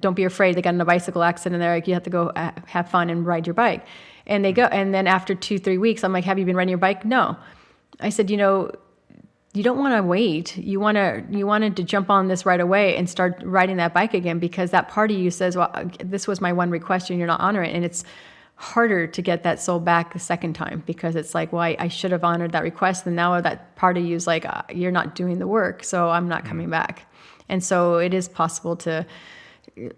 "Don't be afraid. They got in a bicycle accident. There, like, you have to go have fun and ride your bike." And they go, and then after 2-3 weeks, I'm like, "Have you been riding your bike?" No. I said, you don't want to wait. You wanted to jump on this right away and start riding that bike again, because that part of you says, "Well, this was my one request, and you're not honoring it." And it's harder to get that soul back the second time, because it's like, well, I should have honored that request, and now that part of you is like, you're not doing the work, so I'm not coming back. And so it is possible to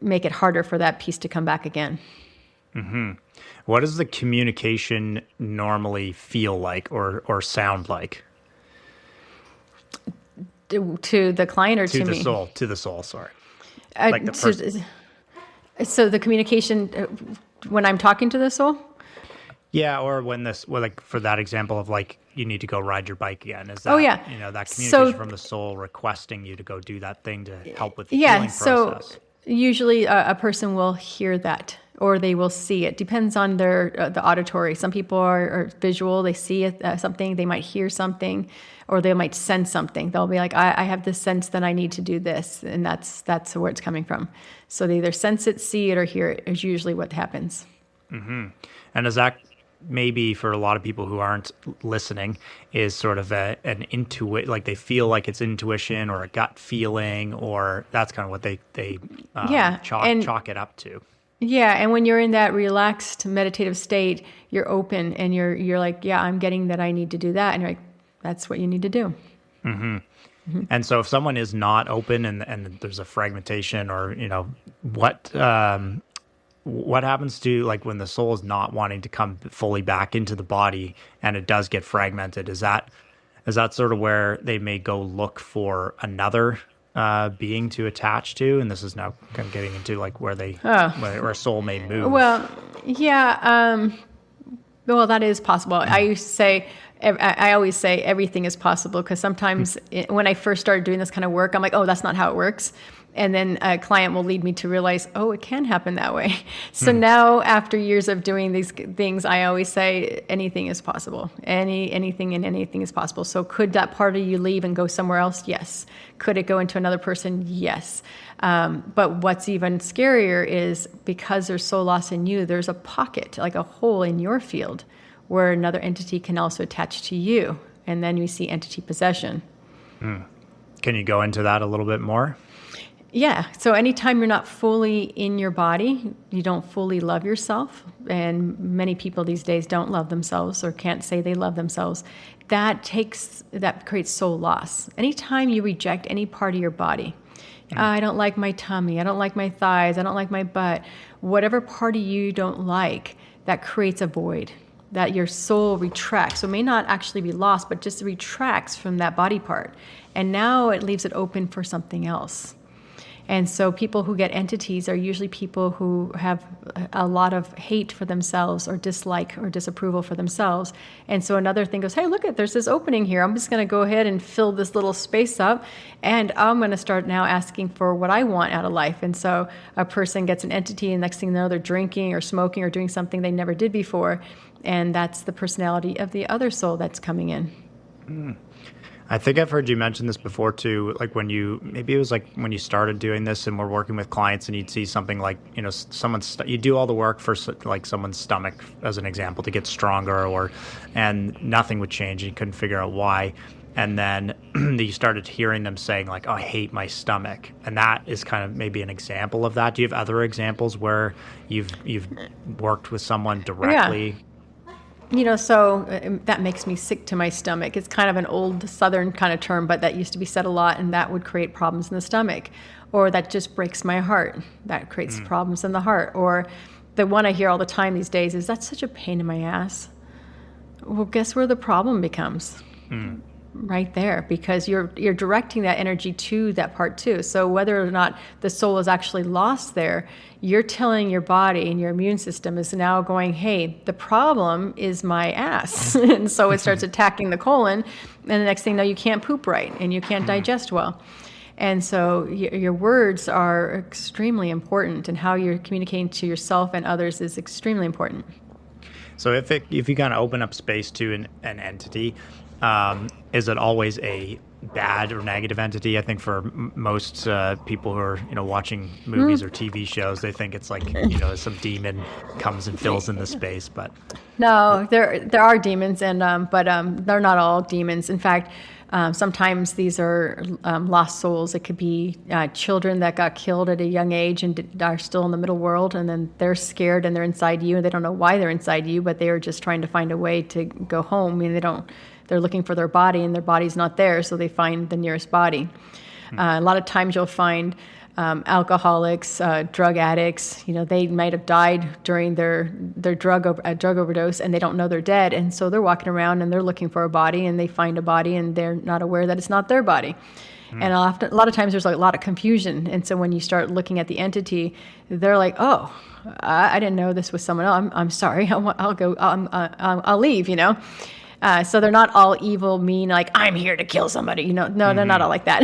make it harder for that piece to come back again. Mm-hmm. What does the communication normally feel like or sound like? To the client or to me? To the soul, sorry. Like the person. So the communication when I'm talking to the soul? Yeah, or like for that example of like, you need to go ride your bike again. Is that, that communication from the soul requesting you to go do that thing to help with the healing process? So usually a person will hear that, or they will see it. Depends on the auditory. Some people are visual. They see something. They might hear something, or they might sense something. They'll be like, I have this sense that I need to do this, and that's where it's coming from. So they either sense it, see it, or hear it is usually what happens. Mm-hmm. And is that maybe for a lot of people who aren't listening is sort of an intuit, like they feel like it's intuition or a gut feeling, or that's kind of what they chalk it up to. Yeah, and when you're in that relaxed meditative state, you're open and you're like, yeah, I'm getting that I need to do that, and you're like, that's what you need to do. Mm-hmm. Mm-hmm. And so if someone is not open and there's a fragmentation, or what happens to, like, when the soul is not wanting to come fully back into the body and it does get fragmented? Is that sort of where they may go look for another being to attach to? And this is now kind of getting into like where a soul may move. Well, yeah. Well, that is possible. I always say everything is possible, because sometimes when I first started doing this kind of work, I'm like, oh, that's not how it works. And then a client will lead me to realize, oh, it can happen that way. So now, after years of doing these things, I always say anything is possible. Anything and anything is possible. So could that part of you leave and go somewhere else? Yes. Could it go into another person? Yes. But what's even scarier is, because there's soul loss in you, there's a pocket, like a hole in your field, where another entity can also attach to you. And then we see entity possession. Can you go into that a little bit more? Yeah. So anytime you're not fully in your body, you don't fully love yourself. And many people these days don't love themselves or can't say they love themselves. That creates soul loss. Anytime you reject any part of your body, I don't like my tummy, I don't like my thighs, I don't like my butt, whatever part of you don't like, that creates a void that your soul retracts. So it may not actually be lost, but just retracts from that body part. And now it leaves it open for something else. And so people who get entities are usually people who have a lot of hate for themselves, or dislike or disapproval for themselves. And so another thing goes, hey, look, there's this opening here. I'm just going to go ahead and fill this little space up, and I'm going to start now asking for what I want out of life. And so a person gets an entity, and next thing you know, they're drinking or smoking or doing something they never did before. And that's the personality of the other soul that's coming in. I think I've heard you mention this before too, like when you started doing this and we're working with clients, and you'd see something like, you do all the work for like someone's stomach as an example to get stronger, and nothing would change. You couldn't figure out why. And then you started hearing them saying like, oh, I hate my stomach. And that is kind of maybe an example of that. Do you have other examples where you've worked with someone directly? Yeah. So that makes me sick to my stomach. It's kind of an old Southern kind of term, but that used to be said a lot, and that would create problems in the stomach. Or that just breaks my heart. That creates problems in the heart. Or the one I hear all the time these days is, that's such a pain in my ass. Well, guess where the problem becomes? right there, because you're directing that energy to that part too. So whether or not the soul is actually lost there, you're telling your body, and your immune system is now going, hey, the problem is my ass. And so it starts attacking the colon, and the next thing you know, you can't poop right and you can't digest well. And so your words are extremely important, and how you're communicating to yourself and others is extremely important. So if you kind of open up space to an entity, is it always a bad or negative entity? I think for most people who are watching movies or TV shows, they think it's like some demon comes and fills in the space. But no, there are demons, and but they're not all demons. In fact, sometimes these are lost souls. It could be children that got killed at a young age and are still in the middle world, and then they're scared and they're inside you, and they don't know why they're inside you, but they are just trying to find a way to go home. I mean, they're looking for their body, and their body's not there, so they find the nearest body. A lot of times you'll find alcoholics, drug addicts, they might have died during their drug overdose, and they don't know they're dead. And so they're walking around and they're looking for a body, and they find a body, and they're not aware that it's not their body. And a lot of times there's a lot of confusion. And so when you start looking at the entity, they're like, oh, I didn't know this was someone else. I'm sorry. I'll go. I'll leave, So they're not all evil, mean, like, I'm here to kill somebody. No, they're not all like that.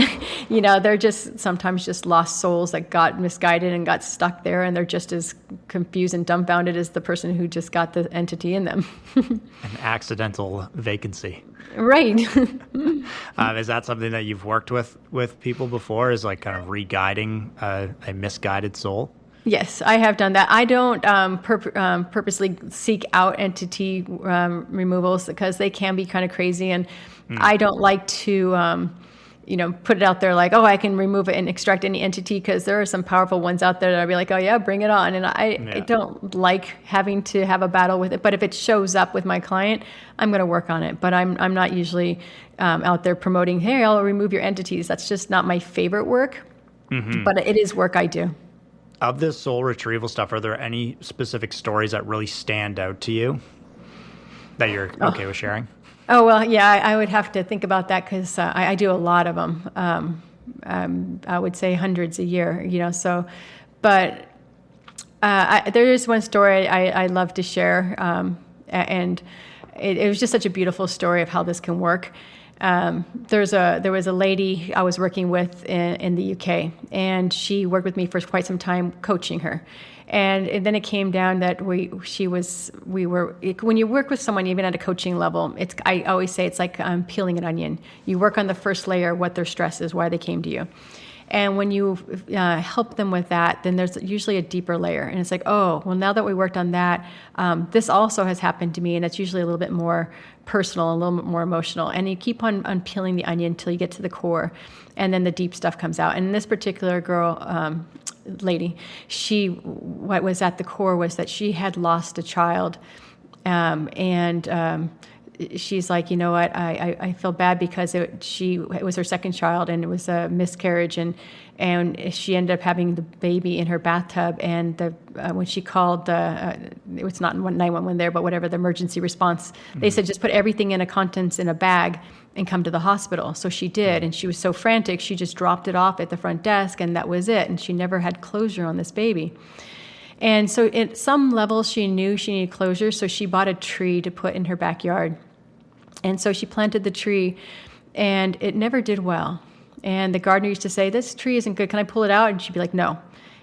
They're just sometimes just lost souls that got misguided and got stuck there, and they're just as confused and dumbfounded as the person who just got the entity in them. An accidental vacancy. Right. Is that something that you've worked with people before, is like kind of re-guiding a misguided soul? Yes, I have done that. I don't purposely seek out entity removals, because they can be kind of crazy, and I don't like to, put it out there like, oh, I can remove it and extract any entity, because there are some powerful ones out there that I'd be like, oh yeah, bring it on. And I don't like having to have a battle with it. But if it shows up with my client, I'm going to work on it. But I'm not usually out there promoting, hey, I'll remove your entities. That's just not my favorite work. But it is work I do. Of this soul retrieval stuff, are there any specific stories that really stand out to you that you're okay with sharing? Oh, well, yeah, I would have to think about that, because I do a lot of them. I would say hundreds a year, so, but there is one story I love to share, and it was just such a beautiful story of how this can work. There was a lady I was working with in the UK, and she worked with me for quite some time, coaching her. And then it came down that when you work with someone, even at a coaching level, I always say it's like peeling an onion. You work on the first layer, what their stress is, why they came to you. And when you help them with that, then there's usually a deeper layer. And it's like, oh, well, now that we worked on that, this also has happened to me. And it's usually a little bit more personal, a little bit more emotional. And you keep on peeling the onion until you get to the core. And then the deep stuff comes out. And this particular lady, what was at the core was that she had lost a child. She's like, you know what, I feel bad, because it was her second child, and it was a miscarriage, and she ended up having the baby in her bathtub, and when she called it's not 911 there, but whatever, the emergency response, they said just put everything in a contents in a bag and come to the hospital. So she did, and she was so frantic, she just dropped it off at the front desk, and that was it, and she never had closure on this baby. And so at some level, she knew she needed closure, so she bought a tree to put in her backyard. And so she planted the tree, and it never did well. And the gardener used to say, this tree isn't good. Can I pull it out? And she'd be like, no.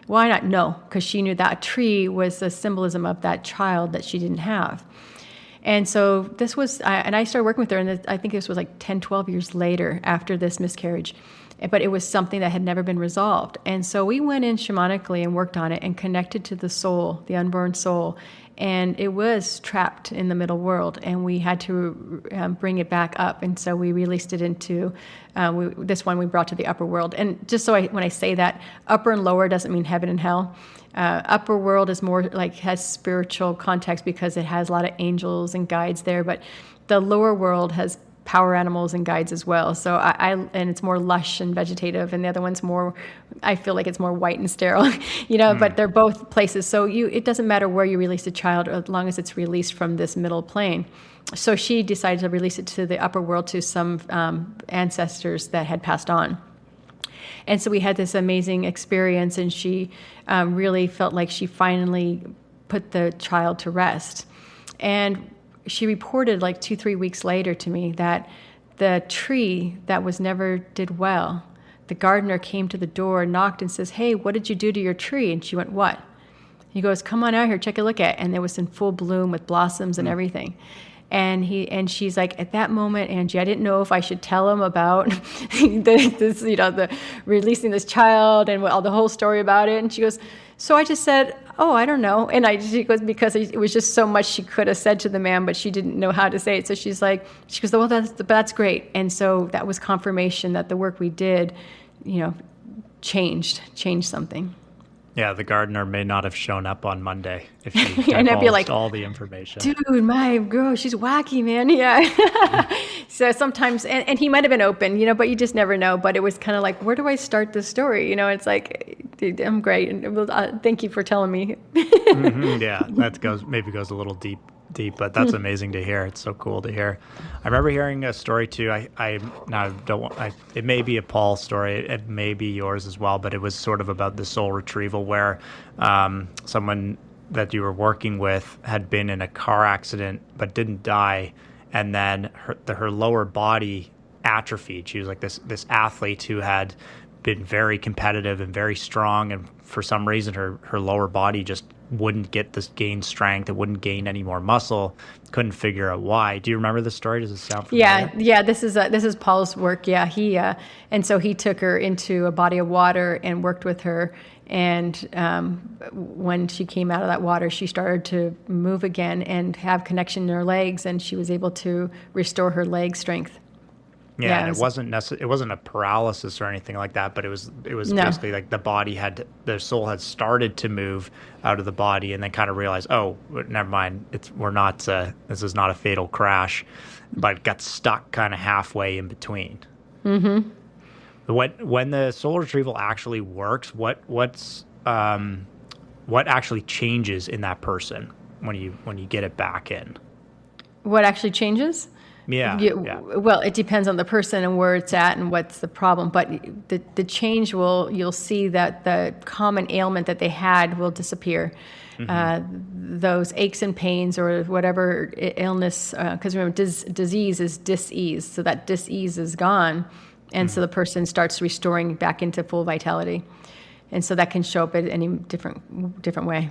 Why not? No, because she knew that tree was a symbolism of that child that she didn't have. And so this was, and I started working with her, and I think this was like 10, 12 years later after this miscarriage. But it was something that had never been resolved. And so we went in shamanically and worked on it and connected to the soul, the unborn soul. And it was trapped in the middle world, and we had to bring it back up. And so we released it into, this one we brought to the upper world. And just so when I say that, upper and lower doesn't mean heaven and hell. Upper world is more like has spiritual context, because it has a lot of angels and guides there. But the lower world has power animals and guides as well. So and it's more lush and vegetative, and the other one's more, I feel like it's more white and sterile, but they're both places. So it doesn't matter where you release a child as long as it's released from this middle plane. So she decided to release it to the upper world, to some ancestors that had passed on. And so we had this amazing experience, and she really felt like she finally put the child to rest. And she reported like 2-3 weeks later to me that the tree that was never did well, the gardener came to the door, knocked, and says, "Hey, what did you do to your tree?" And she went, "What?" He goes, "Come on out here, take a look at it." And it was in full bloom with blossoms and everything. And she's like, at that moment, Angie, I didn't know if I should tell him about the releasing this child and all the whole story about it. And she goes, so I just said, "Oh, I don't know." And she goes, because it was just so much she could have said to the man, but she didn't know how to say it. So she goes, "Well, that's great." And so that was confirmation that the work we did, changed something. Yeah, the gardener may not have shown up on Monday if she and I'd be divulged like, all the information. "Dude, my girl, she's wacky, man." Yeah. So sometimes, and he might have been open, but you just never know. But it was kind of like, where do I start this story? It's like, dude, I'm great. And thank you for telling me. Yeah, that goes a little deep, but that's amazing to hear. It's so cool to hear. I remember hearing a story too. It may be a Paul story. It may be yours as well, but it was sort of about the soul retrieval where someone that you were working with had been in a car accident but didn't die, and then her lower body atrophied. She was like this athlete who had been very competitive and very strong, and for some reason her lower body just wouldn't gain strength. It wouldn't gain any more muscle. Couldn't figure out why. Do you remember this story? Does it sound familiar? Yeah. This is Paul's work. Yeah, and so he took her into a body of water and worked with her. And when she came out of that water, she started to move again and have connection in her legs, and she was able to restore her leg strength. Yeah, and it wasn't a paralysis or anything like that, but it was basically like the soul had started to move out of the body, and then kind of realized, oh, never mind, this is not a fatal crash, but it got stuck kind of halfway in between. Mm-hmm. When the soul retrieval actually works, what actually changes in that person when you get it back in? What actually changes? Yeah. Well, it depends on the person and where it's at and what's the problem. But the change you'll see that the common ailment that they had will disappear. Mm-hmm. Those aches and pains or whatever illness, because remember, disease is dis-ease. So that dis-ease is gone. And so the person starts restoring back into full vitality. And so that can show up in any different way.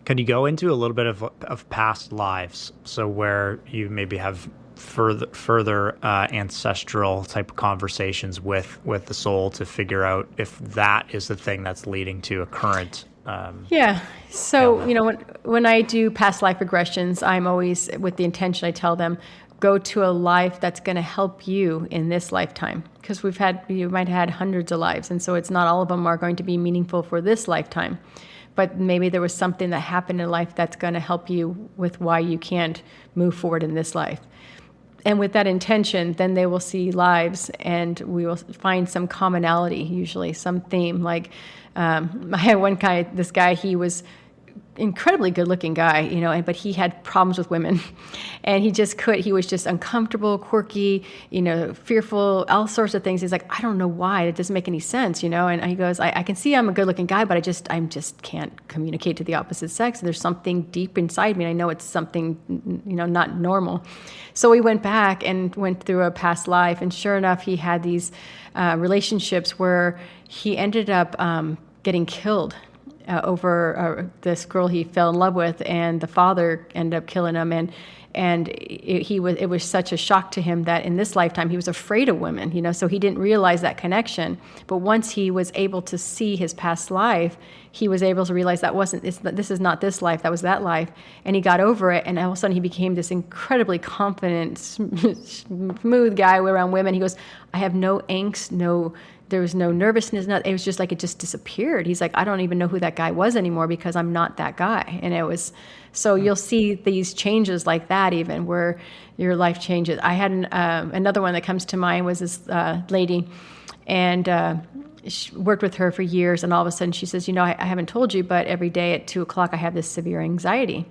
Can you go into a little bit of past lives? So where you maybe have further ancestral type of conversations with the soul to figure out if that is the thing that's leading to a current So when I do past life regressions, I'm always with the intention, I tell them, go to a life that's going to help you in this lifetime, because you might have had hundreds of lives, and so it's not all of them are going to be meaningful for this lifetime. But maybe there was something that happened in life that's going to help you with why you can't move forward in this life. And with that intention, then they will see lives, and we will find some commonality, usually some theme. Like I had one guy, he was incredibly good-looking guy, but he had problems with women, and he was just uncomfortable, quirky, fearful, all sorts of things. He's like, I don't know why, it doesn't make any sense, and he goes, I can see I'm a good-looking guy, but I just can't communicate to the opposite sex. There's something deep inside me, and I know it's something, not normal. So we went back and went through a past life, and sure enough, he had these relationships where he ended up getting killed over this girl he fell in love with, and the father ended up killing him, and it was such a shock to him that in this lifetime he was afraid of women, so he didn't realize that connection. But once he was able to see his past life, he was able to realize this is not this life, that was that life, and he got over it, and all of a sudden he became this incredibly confident, smooth guy around women. He goes, I have no angst, no There was no nervousness. It was just like it just disappeared. He's like, I don't even know who that guy was anymore because I'm not that guy. And it was, so you'll see these changes like that even where your life changes. I had another one that comes to mind was this lady, and worked with her for years, and all of a sudden she says, I haven't told you, but every day at 2:00 I have this severe anxiety.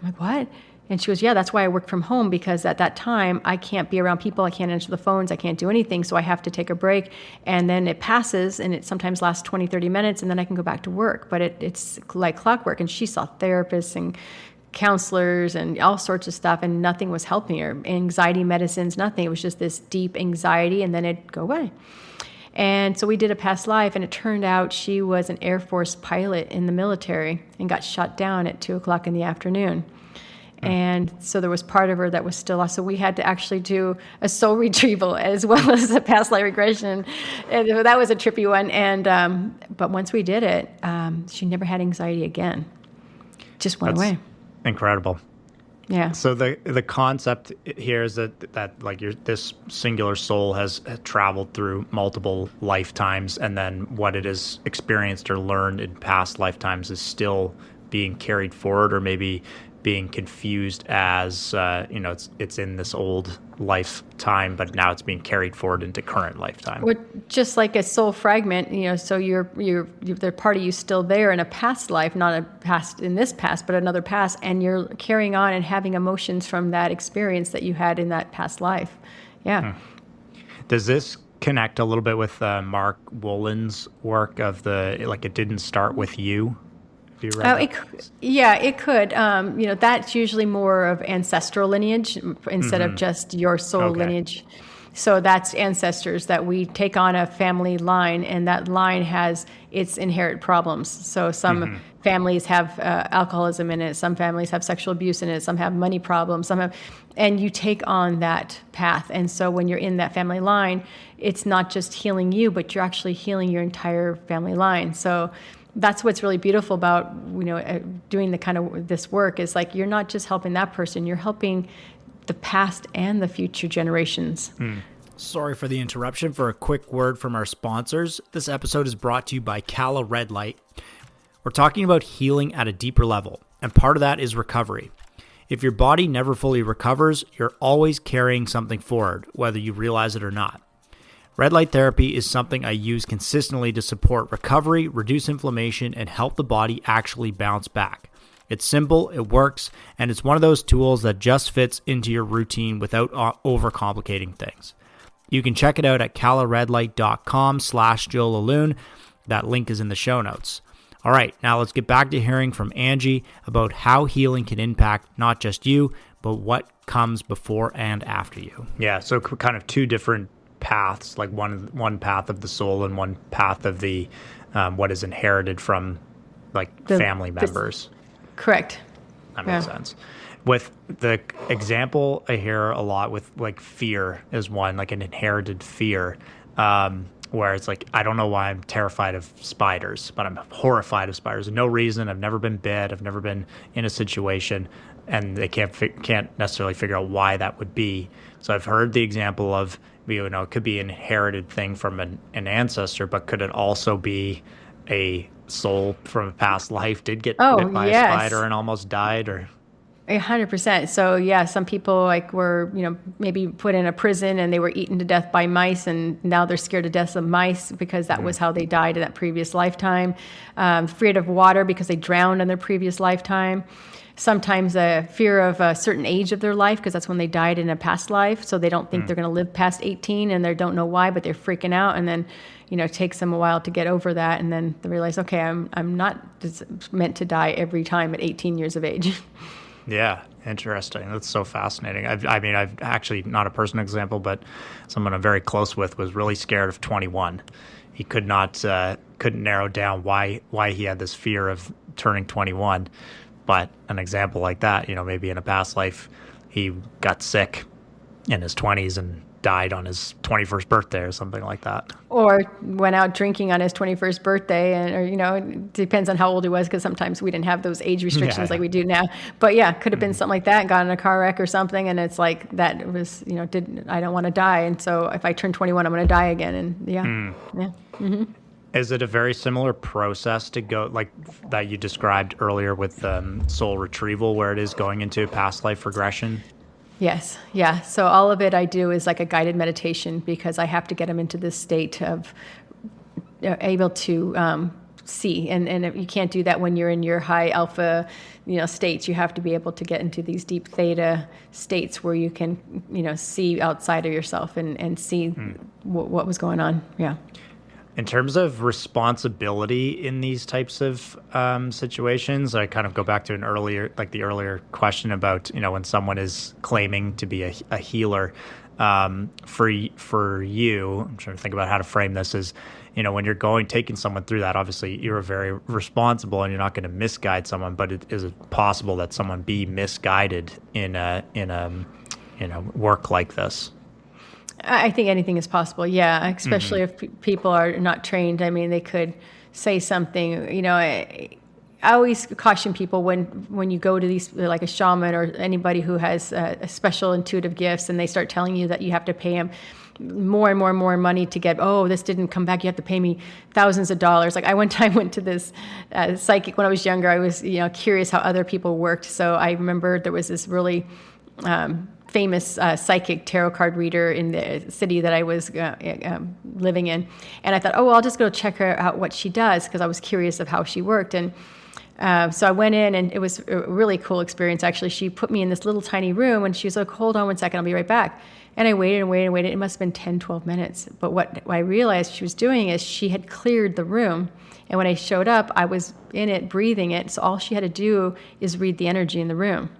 I'm like, what? And she goes, yeah, that's why I work from home, because at that time I can't be around people, I can't answer the phones, I can't do anything, so I have to take a break, and then it passes, and it sometimes lasts 20, 30 minutes, and then I can go back to work. But it's like clockwork, and she saw therapists and counselors and all sorts of stuff, and nothing was helping her. Anxiety medicines, nothing. It was just this deep anxiety, and then it'd go away. And so we did a past life, and it turned out she was an Air Force pilot in the military and got shot down at 2:00 in the afternoon. And so there was part of her that was still lost. So we had to actually do a soul retrieval as well as a past life regression. And that was a trippy one. And but once we did it, she never had anxiety again. Just went away. Incredible. Yeah. So the concept here is that like this singular soul has traveled through multiple lifetimes, and then what it has experienced or learned in past lifetimes is still being carried forward, or maybe being confused as it's in this old lifetime, but now it's being carried forward into current lifetime. Well, just like a soul fragment, so you're the part of you still there in a past life, not a past in this past, but another past, and you're carrying on and having emotions from that experience that you had in that past life. Yeah. Does this connect a little bit with Mark Wolyn's work of it didn't start with you? It could. That's usually more of ancestral lineage instead of just your soul lineage. So that's ancestors that we take on a family line, and that line has its inherent problems. So some families have alcoholism in it, some families have sexual abuse in it, some have money problems, and you take on that path. And so when you're in that family line, it's not just healing you, but you're actually healing your entire family line. So that's what's really beautiful about doing the kind of this work is like you're not just helping that person, you're helping the past and the future generations. Sorry for the interruption. For a quick word from our sponsors, this episode is brought to you by Cala Red Light. We're talking about healing at a deeper level, and part of that is recovery. If your body never fully recovers, you're always carrying something forward, whether you realize it or not. Red light therapy is something I use consistently to support recovery, reduce inflammation, and help the body actually bounce back. It's simple, it works, and it's one of those tools that just fits into your routine without overcomplicating things. You can check it out at calaredlight.com/JoeLaloon. That link is in the show notes. All right, now let's get back to hearing from Angie about how healing can impact not just you, but what comes before and after you. Yeah, so kind of two different paths, like one path of the soul and one path of the what is inherited from the family members. Correct. That makes sense. With the example I hear a lot with fear is one, like an inherited fear, where it's like, I don't know why I'm terrified of spiders, but I'm horrified of spiders. No reason. I've never been bit. I've never been in a situation, and they can't necessarily figure out why that would be. So I've heard the example of, it could be an inherited thing from an ancestor, but could it also be a soul from a past life did get bit by a spider and almost died? Or 100%. So yeah, some people were, maybe put in a prison and they were eaten to death by mice, and now they're scared to death of mice because that was how they died in that previous lifetime. Afraid of water because they drowned in their previous lifetime. Sometimes a fear of a certain age of their life because that's when they died in a past life. So they don't think they're going to live past 18, and they don't know why, but they're freaking out. And then, it takes them a while to get over that. And then they realize, okay, I'm not meant to die every time at 18 years of age. Yeah, interesting. That's so fascinating. I've actually not a personal example, but someone I'm very close with was really scared of 21. He couldn't narrow down why he had this fear of turning 21. But an example like that, maybe in a past life, he got sick in his 20s and died on his 21st birthday or something like that. Or went out drinking on his 21st birthday, and or it depends on how old he was, because sometimes we didn't have those age restrictions like we do now. But yeah, could have been something like that. Got in a car wreck or something, and it's like that was I don't want to die, and so if I turn 21, I'm going to die again, and yeah. Mm-hmm. Is it a very similar process to go like that you described earlier with soul retrieval, where it is going into past life regression? Yes. Yeah. So all of it I do is like a guided meditation, because I have to get them into this state of able to see. And you can't do that when you're in your high alpha, states. You have to be able to get into these deep theta states where you can, see outside of yourself and see what was going on. Yeah. In terms of responsibility in these types of situations, I kind of go back to the earlier question about, when someone is claiming to be a healer. For you, I'm trying to think about how to frame this, is, when you're taking someone through that, obviously you're very responsible and you're not going to misguide someone, but is it possible that someone be misguided in a work like this? I think anything is possible, yeah, especially if people are not trained. I mean, they could say something, I always caution people when you go to these, like a shaman or anybody who has a special intuitive gifts, and they start telling you that you have to pay them more and more and more money to get, this didn't come back, you have to pay me thousands of dollars. Like I one time went to this psychic when I was younger. I was, curious how other people worked. So I remember there was this really famous psychic tarot card reader in the city that I was living in. And I thought, I'll just go check her out what she does, because I was curious of how she worked. And so I went in, and it was a really cool experience, actually. She put me in this little tiny room, and she was like, hold on one second, I'll be right back. And I waited and waited and waited. It must have been 10, 12 minutes. But what I realized she was doing is she had cleared the room. And when I showed up, I was in it, breathing it. So all she had to do is read the energy in the room.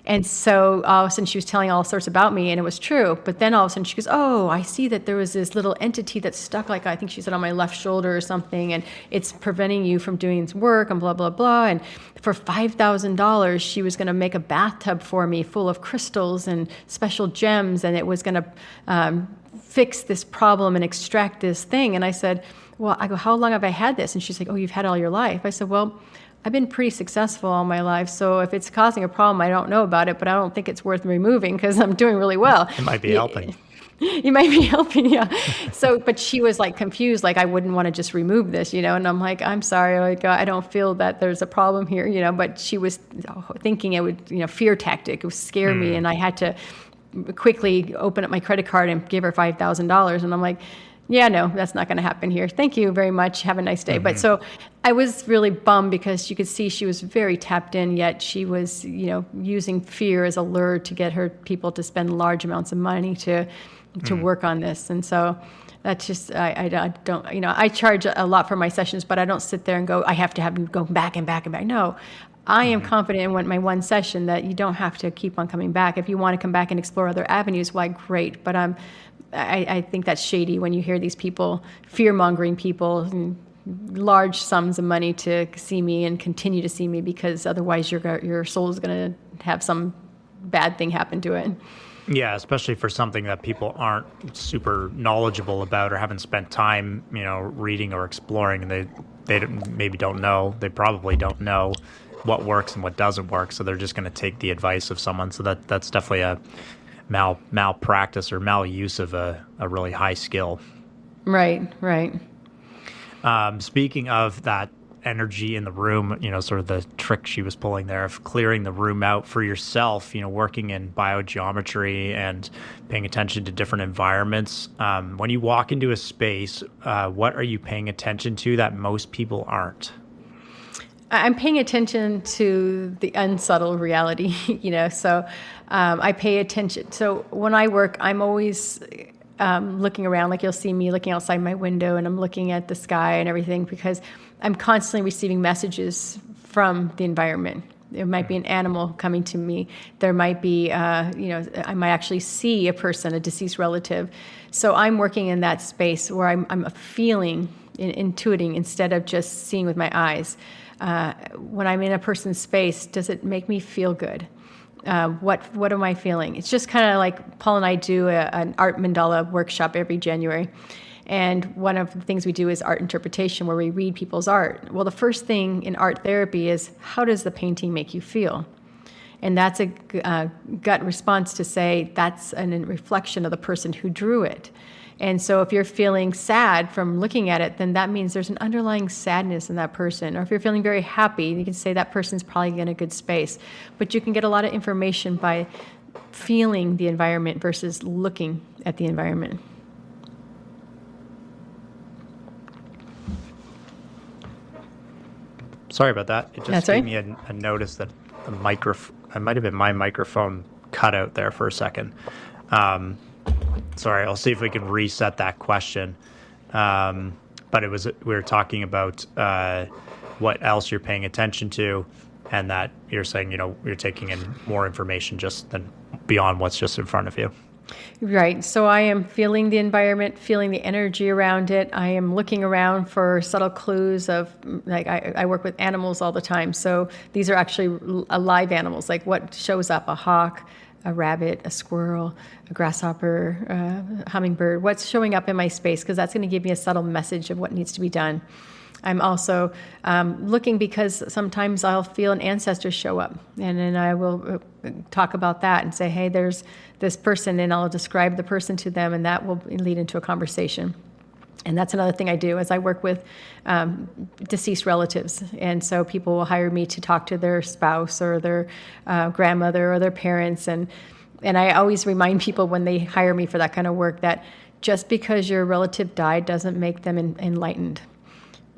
And so all of a sudden she was telling all sorts about me, and it was true. But then all of a sudden she goes, I see that there was this little entity that's stuck, like I think she said on my left shoulder or something, and it's preventing you from doing this work and blah, blah, blah. And for $5,000, she was going to make a bathtub for me full of crystals and special gems, and it was going to fix this problem and extract this thing. And I said, how long have I had this? And she's like, you've had it all your life. I said, I've been pretty successful all my life, so if it's causing a problem, I don't know about it, but I don't think it's worth removing because I'm doing really well. It might be helping. You might be helping, yeah. So, but she was like confused, like I wouldn't want to just remove this, and I'm like, I'm sorry, like I don't feel that there's a problem here, but she was thinking it would, fear tactic, it would scare me, and I had to quickly open up my credit card and give her $5,000, and I'm like, yeah, no, that's not going to happen here. Thank you very much. Have a nice day. But so I was really bummed, because you could see she was very tapped in, yet she was, using fear as a lure to get her people to spend large amounts of money to work on this. And so that's just, I don't, I charge a lot for my sessions, but I don't sit there and go, I have to have them go back and back and back. No, I am confident in my one session that you don't have to keep on coming back. If you want to come back and explore other avenues, why, great. But I think that's shady when you hear these people, fear-mongering people, large sums of money to see me and continue to see me, because otherwise your soul is going to have some bad thing happen to it. Yeah, especially for something that people aren't super knowledgeable about or haven't spent time, reading or exploring, and they maybe don't know. They probably don't know what works and what doesn't work, so they're just going to take the advice of someone. So that's definitely a malpractice or maluse of a really high skill. Right. Speaking of that energy in the room, sort of the trick she was pulling there of clearing the room out for yourself, working in biogeometry and paying attention to different environments. When you walk into a space, what are you paying attention to that most people aren't? I'm paying attention to the unsubtle reality, so I pay attention. So when I work, I'm always looking around, like you'll see me looking outside my window, and I'm looking at the sky and everything, because I'm constantly receiving messages from the environment. There might be an animal coming to me. There might be, I might actually see a person, a deceased relative. So I'm working in that space where I'm feeling, intuiting, instead of just seeing with my eyes. When I'm in a person's space, does it make me feel good? What am I feeling? It's just kind of like Paul and I do an art mandala workshop every January. And one of the things we do is art interpretation, where we read people's art. Well, the first thing in art therapy is, how does the painting make you feel? And that's a gut response to say that's a reflection of the person who drew it. And so if you're feeling sad from looking at it, then that means there's an underlying sadness in that person. Or if you're feeling very happy, you can say that person's probably in a good space. But you can get a lot of information by feeling the environment versus looking at the environment. Sorry about that. It just That's gave right. me a notice that the it might have been my microphone cut out there for a second. Sorry, I'll see if we can reset that question. But we were talking about what else you're paying attention to, and that you're saying, you're taking in more information just than beyond what's just in front of you. Right. So I am feeling the environment, feeling the energy around it. I am looking around for subtle clues of, like, I work with animals all the time. So these are actually live animals, like what shows up, a hawk, a rabbit, a squirrel, a grasshopper, a hummingbird, what's showing up in my space, because that's going to give me a subtle message of what needs to be done. I'm also looking because sometimes I'll feel an ancestor show up, and then I will talk about that and say, hey, there's this person, and I'll describe the person to them, and that will lead into a conversation. And that's another thing I do, is I work with deceased relatives. And so people will hire me to talk to their spouse or their grandmother or their parents. And I always remind people when they hire me for that kind of work that just because your relative died doesn't make them enlightened.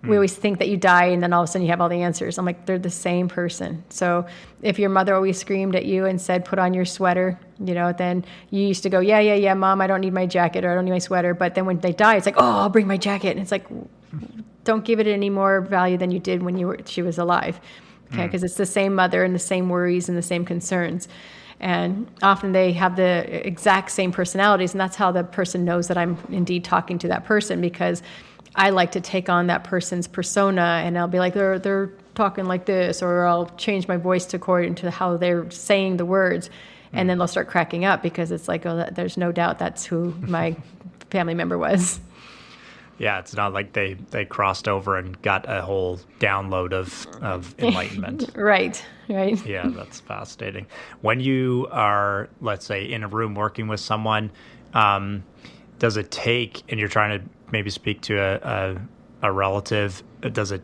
We always think that you die and then all of a sudden you have all the answers. I'm like, they're the same person. So if your mother always screamed at you and said, put on your sweater, then you used to go, yeah, Mom, I don't need my jacket, or I don't need my sweater. But then when they die, it's like, oh, I'll bring my jacket. And it's like, don't give it any more value than you did when she was alive. Okay, because it's the same mother and the same worries and the same concerns. And often they have the exact same personalities, and that's how the person knows that I'm indeed talking to that person, because I like to take on that person's persona, and I'll be like, they're talking like this, or I'll change my voice to according to how they're saying the words, and then they'll start cracking up because it's like, oh, there's no doubt that's who my family member was. Yeah, it's not like they crossed over and got a whole download of enlightenment. Right. Yeah, that's fascinating. When you are, let's say, in a room working with someone, does it take, and you're trying to maybe speak to a relative, does it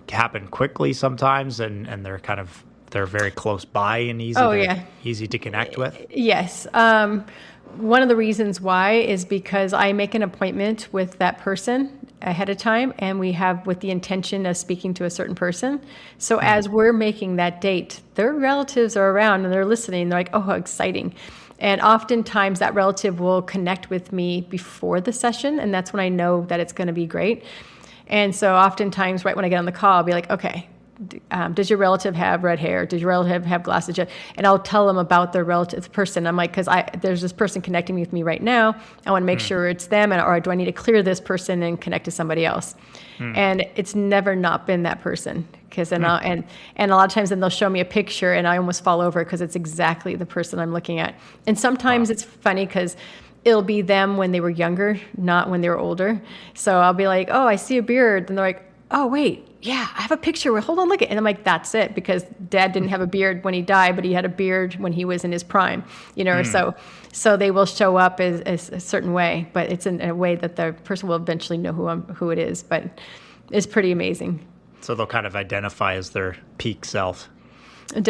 happen quickly sometimes, and they're very close by and easy to connect with? Yes. One of the reasons why is because I make an appointment with that person ahead of time, and we have with the intention of speaking to a certain person. So as we're making that date, their relatives are around and they're listening. They're like, oh, how exciting. And oftentimes that relative will connect with me before the session, and that's when I know that it's going to be great. And so oftentimes right when I get on the call, I'll be like, okay, does your relative have red hair? Does your relative have glasses? And I'll tell them about their relative person. I'm like, because there's this person connecting with me right now. I want to make sure it's them, or do I need to clear this person and connect to somebody else? And it's never not been that person. And a lot of times then they'll show me a picture and I almost fall over because it's exactly the person I'm looking at. And sometimes it's funny because it'll be them when they were younger, not when they were older. So I'll be like, oh, I see a beard. And they're like, oh, wait, yeah, I have a picture. Hold on, look at it. And I'm like, that's it, because Dad didn't have a beard when he died, but he had a beard when he was in his prime, So they will show up as a certain way, but it's in a way that the person will eventually know who it is. But it's pretty amazing. So they'll kind of identify as their peak self. Yeah.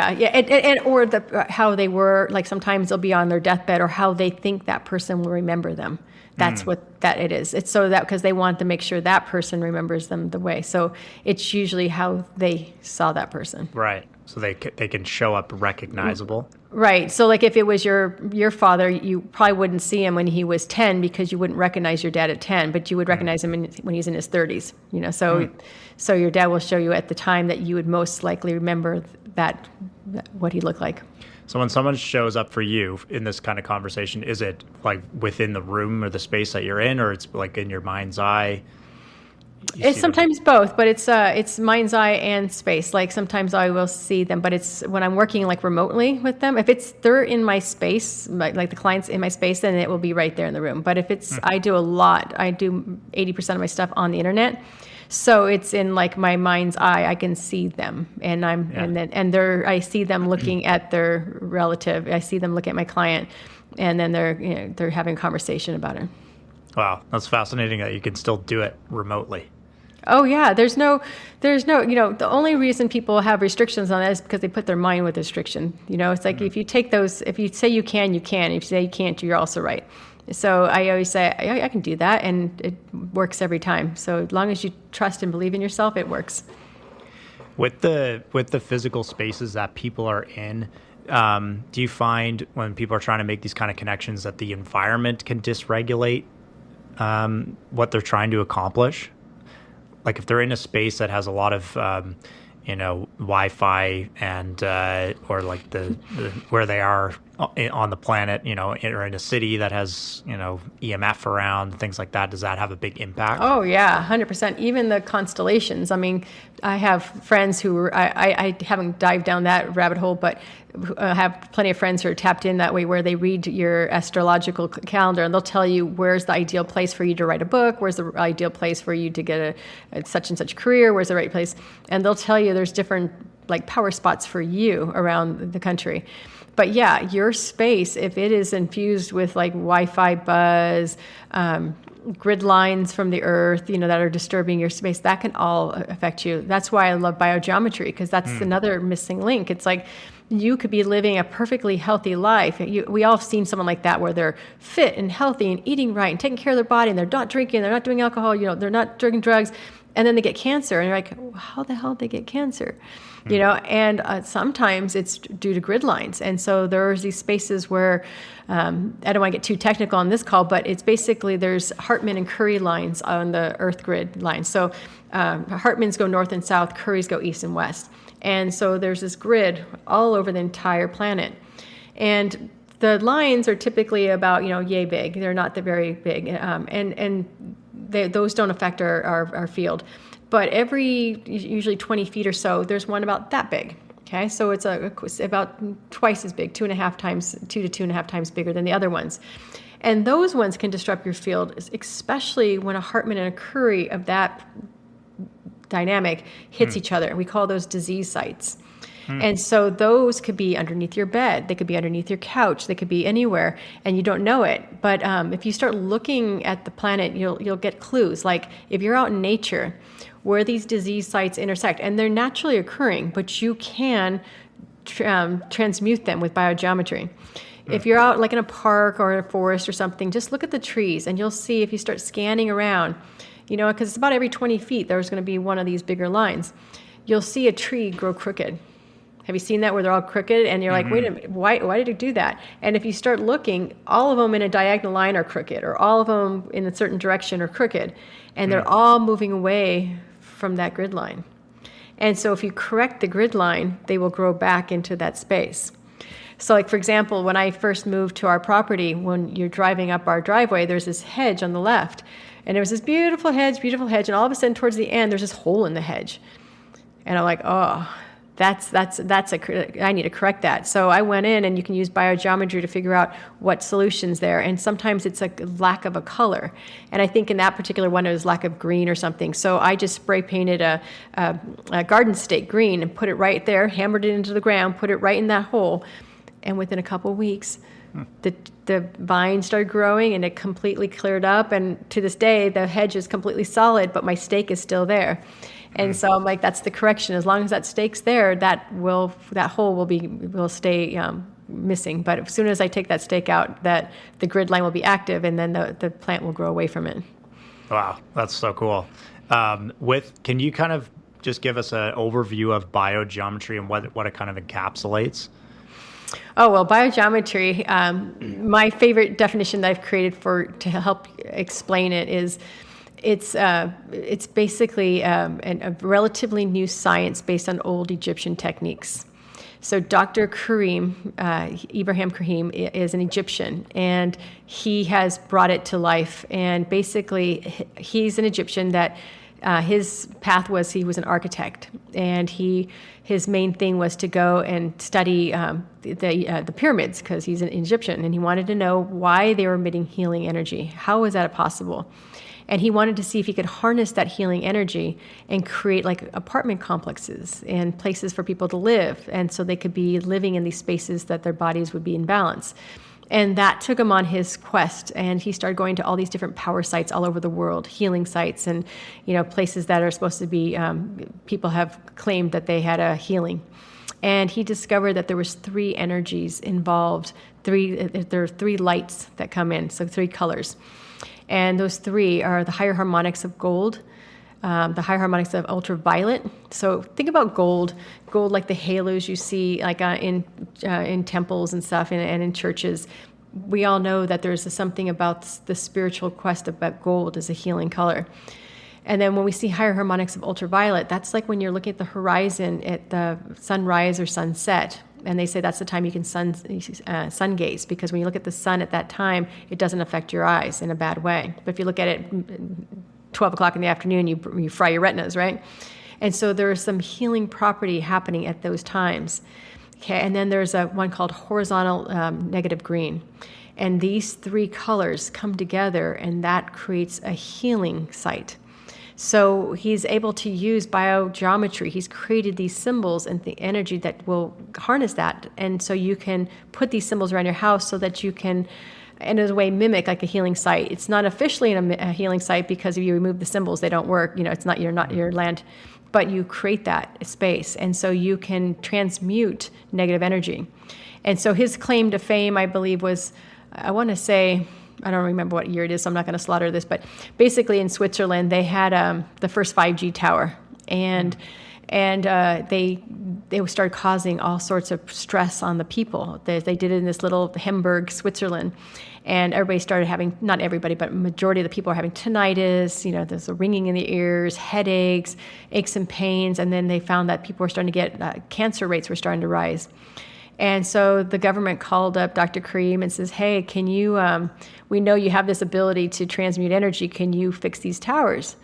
And or how they were, like sometimes they'll be on their deathbed, or how they think that person will remember them. That's what that it is. It's so that because they want to make sure that person remembers them the way. So it's usually how they saw that person. Right. So they can show up recognizable. Right. So like if it was your father, you probably wouldn't see him when he was 10 because you wouldn't recognize your dad at 10, but you would recognize him when he's in his 30s. So your dad will show you at the time that you would most likely remember that what he looked like. So when someone shows up for you in this kind of conversation, is it like within the room or the space that you're in, or it's like in your mind's eye? It's sometimes both, but it's mind's eye and space. Like sometimes I will see them, but it's when I'm working like remotely with them. If they're in my space, like the client's in my space, then it will be right there in the room. But if it's, I do 80% of my stuff on the internet. So it's in like my mind's eye. I can see them, and I see them looking at their relative. I see them looking at my client, and then they're having a conversation about it. Wow, that's fascinating that you can still do it remotely. Oh yeah, there's no, the only reason people have restrictions on that is because they put their mind with restriction. It's like if you take those, if you say you can, you can. If you say you can't, you're also right. So I always say I can do that, and it works every time. So as long as you trust and believe in yourself, it works. With the physical spaces that people are in, do you find when people are trying to make these kind of connections that the environment can dysregulate what they're trying to accomplish? Like if they're in a space that has a lot of, Wi-Fi and or like the where they are on the planet, or in a city that has, EMF around, things like that, does that have a big impact? Oh yeah, 100%. Even the constellations. I mean, I have friends who I haven't dived down that rabbit hole, but have plenty of friends who are tapped in that way, where they read your astrological calendar and they'll tell you where's the ideal place for you to write a book, where's the ideal place for you to get a such and such career, where's the right place, and they'll tell you there's different like power spots for you around the country. But yeah, your space, if it is infused with like Wi-Fi buzz, grid lines from the earth, that are disturbing your space, that can all affect you. That's why I love biogeometry, because that's another missing link. It's like you could be living a perfectly healthy life. We all have seen someone like that, where they're fit and healthy and eating right and taking care of their body, and they're not drinking, they're not doing alcohol, they're not drinking drugs, and then they get cancer, and you're like, how the hell did they get cancer? And sometimes it's due to grid lines. And so there's these spaces where, I don't want to get too technical on this call, but it's basically there's Hartman and Curry lines on the Earth grid line. So Hartmans go north and south, Currys go east and west. And so there's this grid all over the entire planet. And the lines are typically about, yay big. They're not very big. Those don't affect our field. But every usually 20 feet or so, there's one about that big. Okay, so it's about twice as big, 2 to 2.5 times bigger than the other ones. And those ones can disrupt your field, especially when a Hartman and a Curry of that dynamic hits each other. We call those disease sites. And so those could be underneath your bed, they could be underneath your couch, they could be anywhere, and you don't know it. But if you start looking at the planet, you'll get clues. Like if you're out in nature, where these disease sites intersect, and they're naturally occurring, but you can transmute them with biogeometry. If you're out like in a park or in a forest or something, just look at the trees, and you'll see if you start scanning around, because it's about every 20 feet, there's going to be one of these bigger lines. You'll see a tree grow crooked. Have you seen that, where they're all crooked and you're like, wait a minute, why did it do that? And if you start looking, all of them in a diagonal line are crooked, or all of them in a certain direction are crooked, and they're all moving away from that grid line. And so if you correct the grid line, they will grow back into that space. So like, for example, when I first moved to our property, when you're driving up our driveway, there's this hedge on the left, and there was this beautiful hedge, and all of a sudden towards the end, there's this hole in the hedge. And I'm like, oh, I need to correct that. So I went in, and you can use biogeometry to figure out what solution's there. And sometimes it's a lack of a color. And I think in that particular one, it was lack of green or something. So I just spray painted a garden stake green and put it right there, hammered it into the ground, put it right in that hole. And within a couple of weeks, the vines started growing, and it completely cleared up. And to this day, the hedge is completely solid, but my stake is still there. And so I'm like, that's the correction. As long as that stake's there, that hole will stay missing. But as soon as I take that stake out, that the grid line will be active, and then the plant will grow away from it. Wow, that's so cool. Can you kind of just give us an overview of biogeometry and what it kind of encapsulates? Oh, well, biogeometry, my favorite definition that I've created to help explain it is it's basically a relatively new science based on old Egyptian techniques. So Dr. Ibrahim Karim is an Egyptian, and he has brought it to life. And basically, he's an Egyptian that his path was he was an architect, and his main thing was to go and study the pyramids because he's an Egyptian, and he wanted to know why they were emitting healing energy. How was that possible? And he wanted to see if he could harness that healing energy and create like apartment complexes and places for people to live, and so they could be living in these spaces that their bodies would be in balance. And that took him on his quest, and he started going to all these different power sites all over the world, healing sites, and places that are supposed to be people have claimed that they had a healing. And he discovered that there was 3 energies involved. There are 3 lights that come in, so 3 colors, and those 3 are the higher harmonics of gold, the higher harmonics of ultraviolet. So think about gold like the halos you see like in temples and stuff and in churches. We all know that there's something about the spiritual quest about gold as a healing color. And then when we see higher harmonics of ultraviolet, that's like when you're looking at the horizon at the sunrise or sunset. And they say that's the time you can sun gaze, because when you look at the sun at that time, it doesn't affect your eyes in a bad way. But if you look at it 12 o'clock in the afternoon, you fry your retinas, right? And so there is some healing property happening at those times. Okay, and then there's one called horizontal negative green. And these 3 colors come together, and that creates a healing site. So he's able to use biogeometry. He's created these symbols and the energy that will harness that. And so you can put these symbols around your house so that you can, in a way, mimic like a healing site. It's not officially a healing site because if you remove the symbols, they don't work. It's not your land, but you create that space. And so you can transmute negative energy. And so his claim to fame, I believe, was, I want to say, I don't remember what year it is, so I'm not going to slaughter this, but basically in Switzerland, they had the first 5G tower, and they started causing all sorts of stress on the people. They did it in this little Hamburg, Switzerland, and everybody started having, not everybody, but majority of the people are having tinnitus, there's a ringing in the ears, headaches, aches and pains, and then they found that people were starting to get, cancer rates were starting to rise. And so the government called up Dr. Karim and says, hey, can you, we know you have this ability to transmute energy. Can you fix these towers?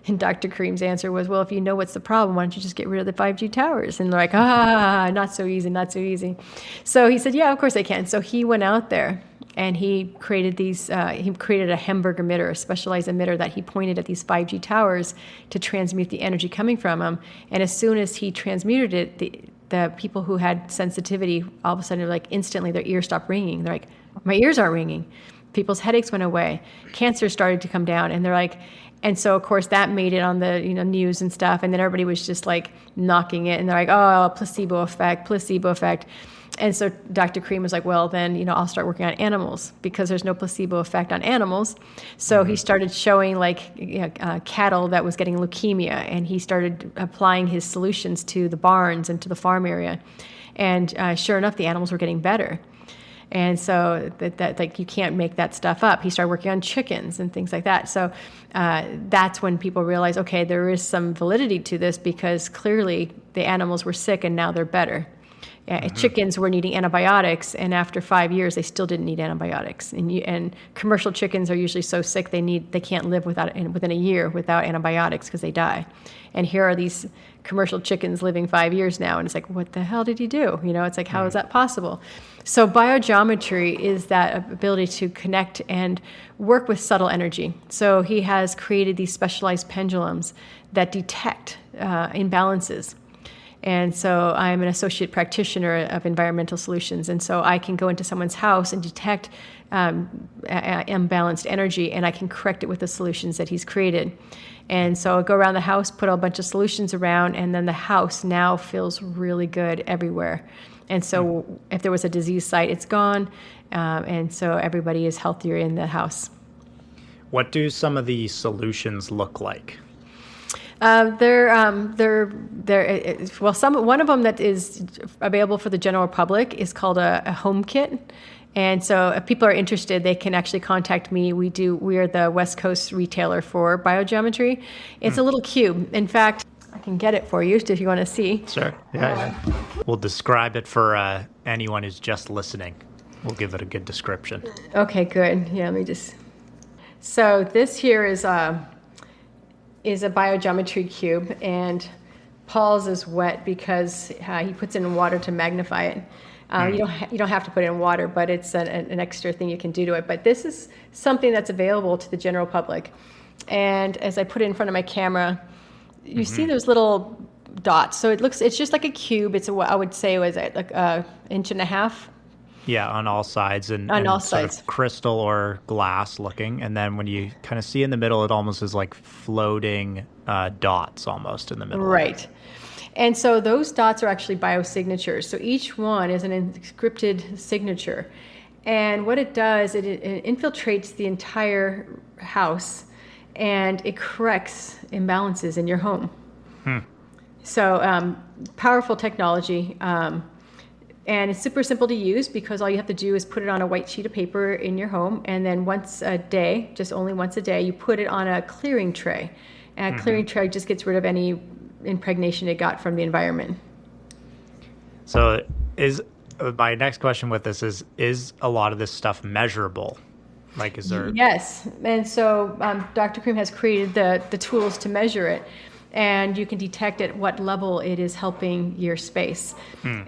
And Dr. Karim's answer was, well, if you know what's the problem, why don't you just get rid of the 5G towers? And they're like, not so easy, not so easy. So he said, yeah, of course I can. So he went out there and he created he created a Hamburg emitter, a specialized emitter that he pointed at these 5G towers to transmute the energy coming from them. And as soon as he transmuted it, the people who had sensitivity, all of a sudden, like instantly their ears stopped ringing. They're like, my ears aren't ringing. People's headaches went away. Cancer started to come down. And they're like, and so of course that made it on the news and stuff. And then everybody was just like knocking it. And they're like, oh, placebo effect. And so Dr. Karim was like, well, then, I'll start working on animals because there's no placebo effect on animals. So he started showing cattle that was getting leukemia, and he started applying his solutions to the barns and to the farm area. And sure enough, the animals were getting better. And so that you can't make that stuff up. He started working on chickens and things like that. So that's when people realized, okay, there is some validity to this because clearly the animals were sick and now they're better. Chickens were needing antibiotics, and after 5 years, they still didn't need antibiotics. And commercial chickens are usually so sick they can't live within a year without antibiotics because they die. And here are these commercial chickens living 5 years now, and it's like, what the hell did he do? It's like, how is that possible? So biogeometry is that ability to connect and work with subtle energy. So he has created these specialized pendulums that detect imbalances. And so I'm an associate practitioner of environmental solutions. And so I can go into someone's house and detect imbalanced energy, and I can correct it with the solutions that he's created. And so I go around the house, put a bunch of solutions around, and then the house now feels really good everywhere. And so if there was a disease site, it's gone. And so everybody is healthier in the house. What do some of the solutions look like? One of them that is available for the general public is called a home kit. And so if people are interested, they can actually contact me. We are the West Coast retailer for biogeometry. It's a little cube. In fact, I can get it for you if you want to see. Sure. Yeah. We'll describe it for anyone who's just listening. We'll give it a good description. Okay, good. Yeah, let me just. So this here is is a biogeometry cube, and Paul's is wet because he puts it in water to magnify it. You don't have to put it in water, but it's an extra thing you can do to it. But this is something that's available to the general public. And as I put it in front of my camera, you see those little dots. So it's just like a cube. It's I would say it was like an inch and a half. Yeah, on all sides and all sort sides. of crystal or glass looking. And then when you kind of see in the middle, it almost is like floating dots almost in the middle. Right. And so those dots are actually biosignatures. So each one is an encrypted signature. And what it does, it infiltrates the entire house, and it corrects imbalances in your home. So powerful technology. And it's super simple to use because all you have to do is put it on a white sheet of paper in your home, and then once a day, just only once a day, you put it on a clearing tray. And a clearing tray just gets rid of any impregnation it got from the environment. So my next question with this is a lot of this stuff measurable? Like, is there... Yes. And so Dr. Cream has created the tools to measure it, and you can detect at what level it is helping your space.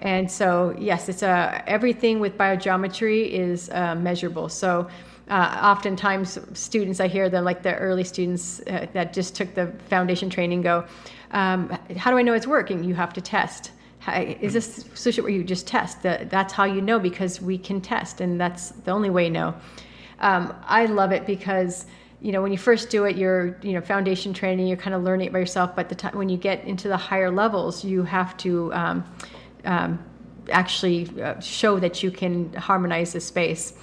And so, yes, it's everything with biogeometry is measurable. So oftentimes students, I hear them, like the early students that just took the foundation training, go, how do I know it's working? You have to test. Is this a solution where you just test? That's how you know, because we can test, and that's the only way you know. I love it because, when you first do it, you're, foundation training, you're kind of learning it by yourself. But when you get into the higher levels, you have to actually show that you can harmonize the space.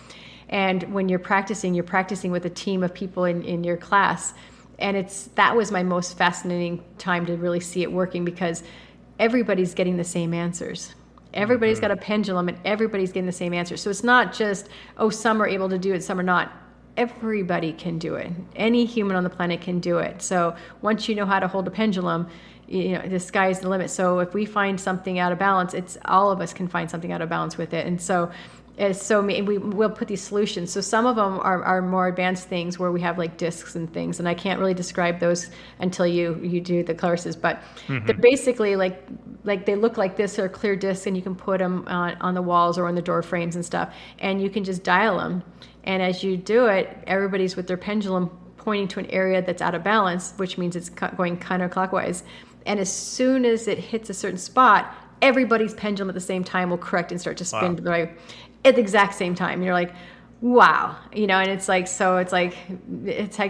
And when you're practicing with a team of people in your class. And that was my most fascinating time to really see it working, because everybody's getting the same answers. Everybody's got a pendulum, and everybody's getting the same answer. So it's not just, some are able to do it, some are not. Everybody can do it. Any human on the planet can do it. So once you know how to hold a pendulum, the sky's the limit. So if we find something out of balance, all of us can find something out of balance with it. And so we will put these solutions. So some of them are more advanced things where we have like discs and things, and I can't really describe those until you do the courses. But they're basically like they look like this, or clear discs, and you can put them on the walls or on the door frames and stuff, and you can just dial them. And as you do it, everybody's with their pendulum pointing to an area that's out of balance, which means it's going counterclockwise. And as soon as it hits a certain spot, everybody's pendulum at the same time will correct and start to spin at the exact same time. And you're like, wow, and it's like,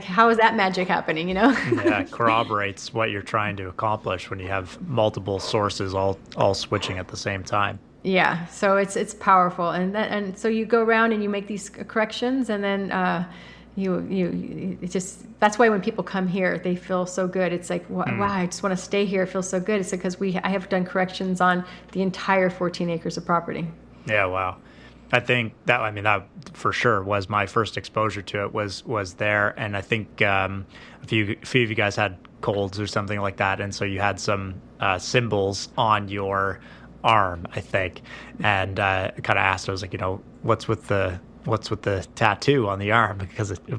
how is that magic happening, Yeah, it corroborates what you're trying to accomplish when you have multiple sources all switching at the same time. Yeah, so it's powerful, and so you go around and you make these corrections, and then that's why when people come here, they feel so good. It's like, wow, I just want to stay here. It feels so good. It's because I have done corrections on the entire 14 acres of property. Yeah, wow. I think that for sure was my first exposure to it was there. And I think a few of you guys had colds or something like that. And so you had some symbols on your arm, I think. And I kind of asked, I was like, what's with the tattoo on the arm?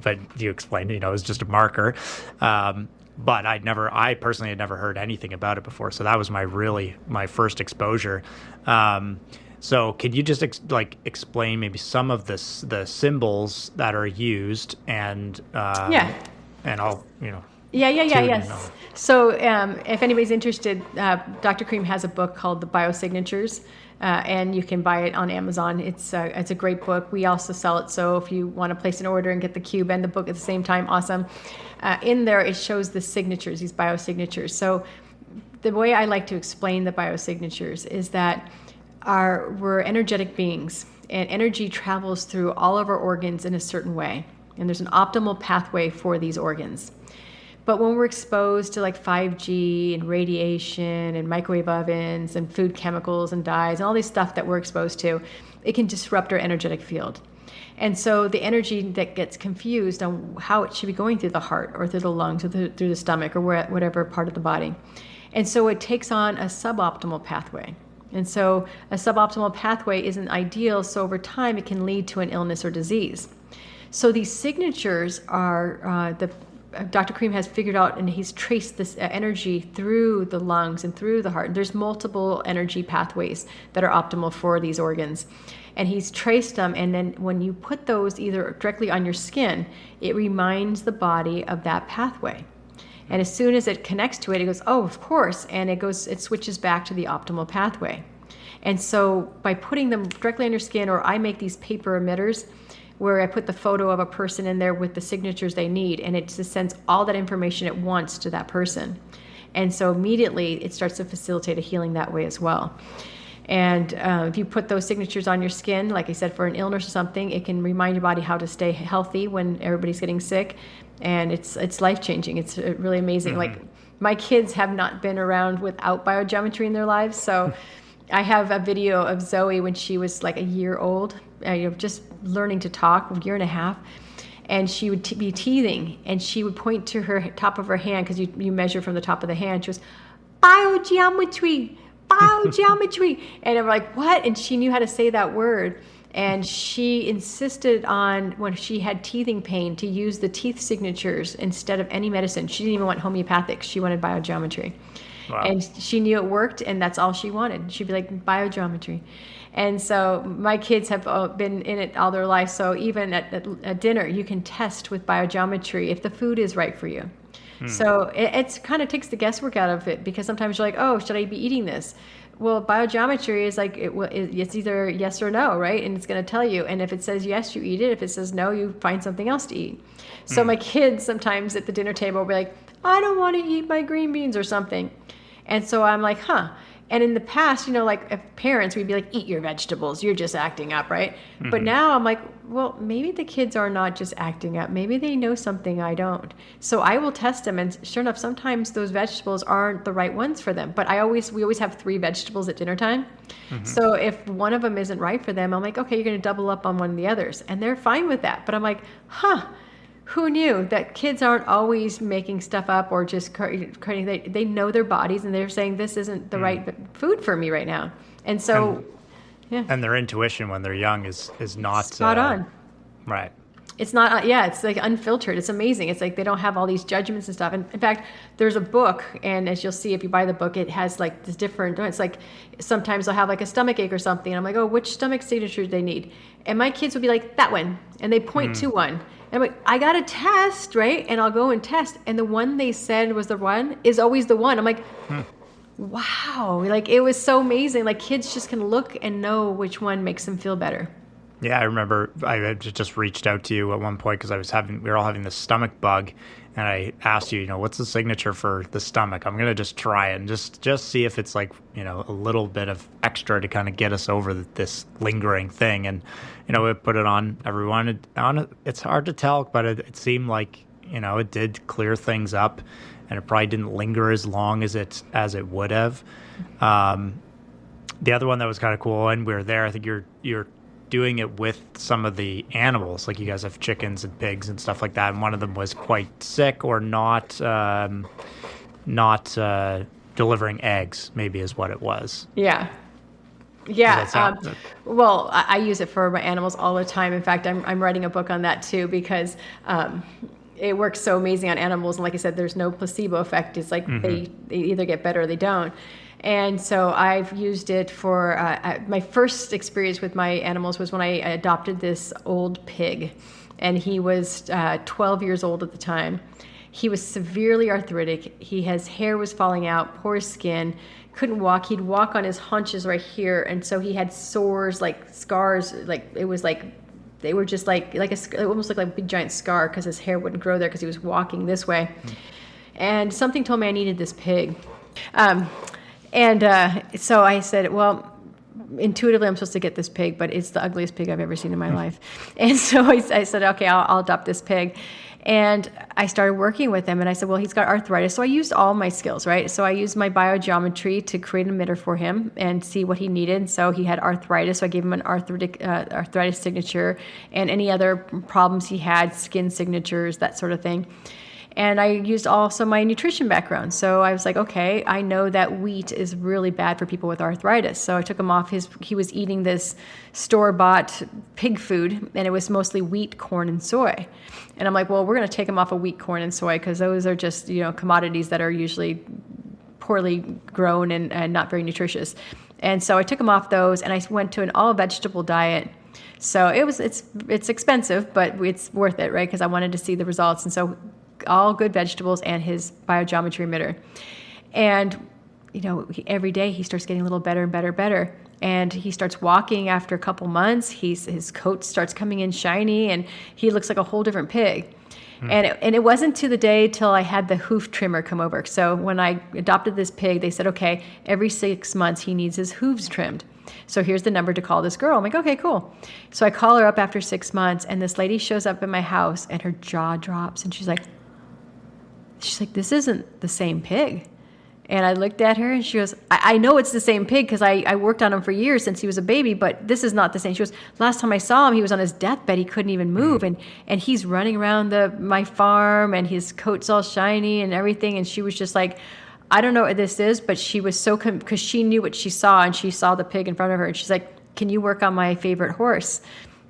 But you explained, it was just a marker. But I personally had never heard anything about it before. So that was my first exposure. So can you just explain maybe some of the symbols that are used and I'll Yes. So if anybody's interested, Dr. Cream has a book called The Biosignatures, and you can buy it on Amazon. It's a great book. We also sell it, so if you want to place an order and get the cube and the book at the same time, awesome. In there, it shows the signatures, these biosignatures. So the way I like to explain the biosignatures is that we're energetic beings, and energy travels through all of our organs in a certain way, and there's an optimal pathway for these organs. But when we're exposed to like 5G and radiation and microwave ovens and food chemicals and dyes and all these stuff that we're exposed to, it can disrupt our energetic field. And so the energy that gets confused on how it should be going through the heart or through the lungs or through the stomach or whatever part of the body. And so it takes on a suboptimal pathway. And so a suboptimal pathway isn't ideal, so over time it can lead to an illness or disease. So these signatures are Dr. Karim has figured out, and he's traced this energy through the lungs and through the heart. There's multiple energy pathways that are optimal for these organs. And he's traced them, and then when you put those either directly on your skin, it reminds the body of that pathway. And as soon as it connects to it, it goes, oh, of course, and it switches back to the optimal pathway. And so by putting them directly on your skin, or I make these paper emitters where I put the photo of a person in there with the signatures they need, and it just sends all that information at once to that person. And so immediately it starts to facilitate a healing that way as well. And if you put those signatures on your skin, like I said, for an illness or something, it can remind your body how to stay healthy when everybody's getting sick. And it's life-changing. It's really amazing. Mm-hmm. Like, my kids have not been around without biogeometry in their lives. So I have a video of Zoe when she was like a year old, just learning to talk, a year and a half. And she would be teething, and she would point to her top of her hand, because you measure from the top of the hand. She was, biogeometry. And I'm like, what? And she knew how to say that word. And she insisted on, when she had teething pain, to use the teeth signatures instead of any medicine. She didn't even want homeopathic. She wanted biogeometry. Wow. And she knew it worked, and that's all she wanted. She'd be like, biogeometry. And so my kids have been in it all their life. So even at dinner, you can test with biogeometry if the food is right for you. So it kind of takes the guesswork out of it, because sometimes you're like, oh, should I be eating this? Well, biogeometry is like, it's either yes or no, right? And it's going to tell you. And if it says yes, you eat it. If it says no, you find something else to eat. So my kids sometimes at the dinner table will be like, I don't want to eat my green beans or something. And so I'm like, huh. And in the past, like as parents, we'd be like, eat your vegetables. You're just acting up, right? Mm-hmm. But now I'm like, well, maybe the kids are not just acting up. Maybe they know something I don't. So I will test them. And sure enough, sometimes those vegetables aren't the right ones for them. But we always have 3 vegetables at dinner time. Mm-hmm. So if one of them isn't right for them, I'm like, okay, you're going to double up on one of the others. And they're fine with that. But I'm like, huh. Who knew that kids aren't always making stuff up or just creating? They know their bodies, and they're saying this isn't the right food for me right now. And so, yeah. And their intuition when they're young is not spot on. Right. It's not. It's like unfiltered. It's amazing. It's like they don't have all these judgments and stuff. And in fact, there's a book, and as you'll see if you buy the book, it has like this different. It's like sometimes they'll have like a stomach ache or something, and I'm like, oh, which stomach signature do they need? And my kids will be like, that one, and they point to one. And I'm like, I got to test, right? And I'll go and test. And the one they said was the one is always the one. I'm like, wow. Like, it was so amazing. Like, kids just can look and know which one makes them feel better. Yeah, I remember I had just reached out to you at one point because we were all having this stomach bug. And I asked you, what's the signature for the stomach? I'm going to just try it and just see if it's like, a little bit of extra to kind of get us over this lingering thing. And, we put it on everyone. It's hard to tell, but it seemed like, it did clear things up, and it probably didn't linger as long as it would have. The other one that was kind of cool, and we were there, I think you're doing it with some of the animals, like you guys have chickens and pigs and stuff like that, and one of them was quite sick or not delivering eggs, maybe is what it was. Yeah. Well, I use it for my animals all the time. In fact, I'm writing a book on that too, because it works so amazing on animals. And like I said, there's no placebo effect. It's like they either get better or they don't. And so I've used it for my first experience with my animals was when I adopted this old pig, and he was 12 years old at the time. He was severely arthritic. His hair was falling out, poor skin, couldn't walk. He'd walk on his haunches right here, and so he had sores, like scars, like it was like they were just like it almost looked like a big giant scar because his hair wouldn't grow there because he was walking this way. And something told me I needed this pig. So I said, well, intuitively I'm supposed to get this pig, but it's the ugliest pig I've ever seen in my life. And so I said, okay, I'll adopt this pig. And I started working with him, and I said, well, he's got arthritis. So I used all my skills, right? So I used my biogeometry to create an emitter for him and see what he needed. So he had arthritis, so I gave him an arthritis signature, and any other problems he had, skin signatures, that sort of thing. And I used also my nutrition background. So I was like, okay, I know that wheat is really bad for people with arthritis. So I took him off he was eating this store-bought pig food, and it was mostly wheat, corn, and soy. And I'm like, well, we're going to take him off of wheat, corn, and soy because those are just, commodities that are usually poorly grown and not very nutritious. And so I took him off those, and I went to an all-vegetable diet. So it's expensive, but it's worth it, right? Because I wanted to see the results. And so all good vegetables and his biogeometry emitter. And, every day he starts getting a little better and better and better. And he starts walking after a couple months. His coat starts coming in shiny, and he looks like a whole different pig. And it wasn't to the day till I had the hoof trimmer come over. So when I adopted this pig, they said, okay, every 6 months he needs his hooves trimmed. So here's the number to call this girl. I'm like, okay, cool. So I call her up after 6 months, and this lady shows up in my house, and her jaw drops, and she's like, this isn't the same pig. And I looked at her, and she goes, I know it's the same pig because I worked on him for years since he was a baby, but this is not the same. She goes, last time I saw him, he was on his deathbed. He couldn't even move. And he's running around my farm, and his coat's all shiny and everything. And she was just like, I don't know what this is, but she was so, because she knew what she saw, and she saw the pig in front of her. And she's like, can you work on my favorite horse?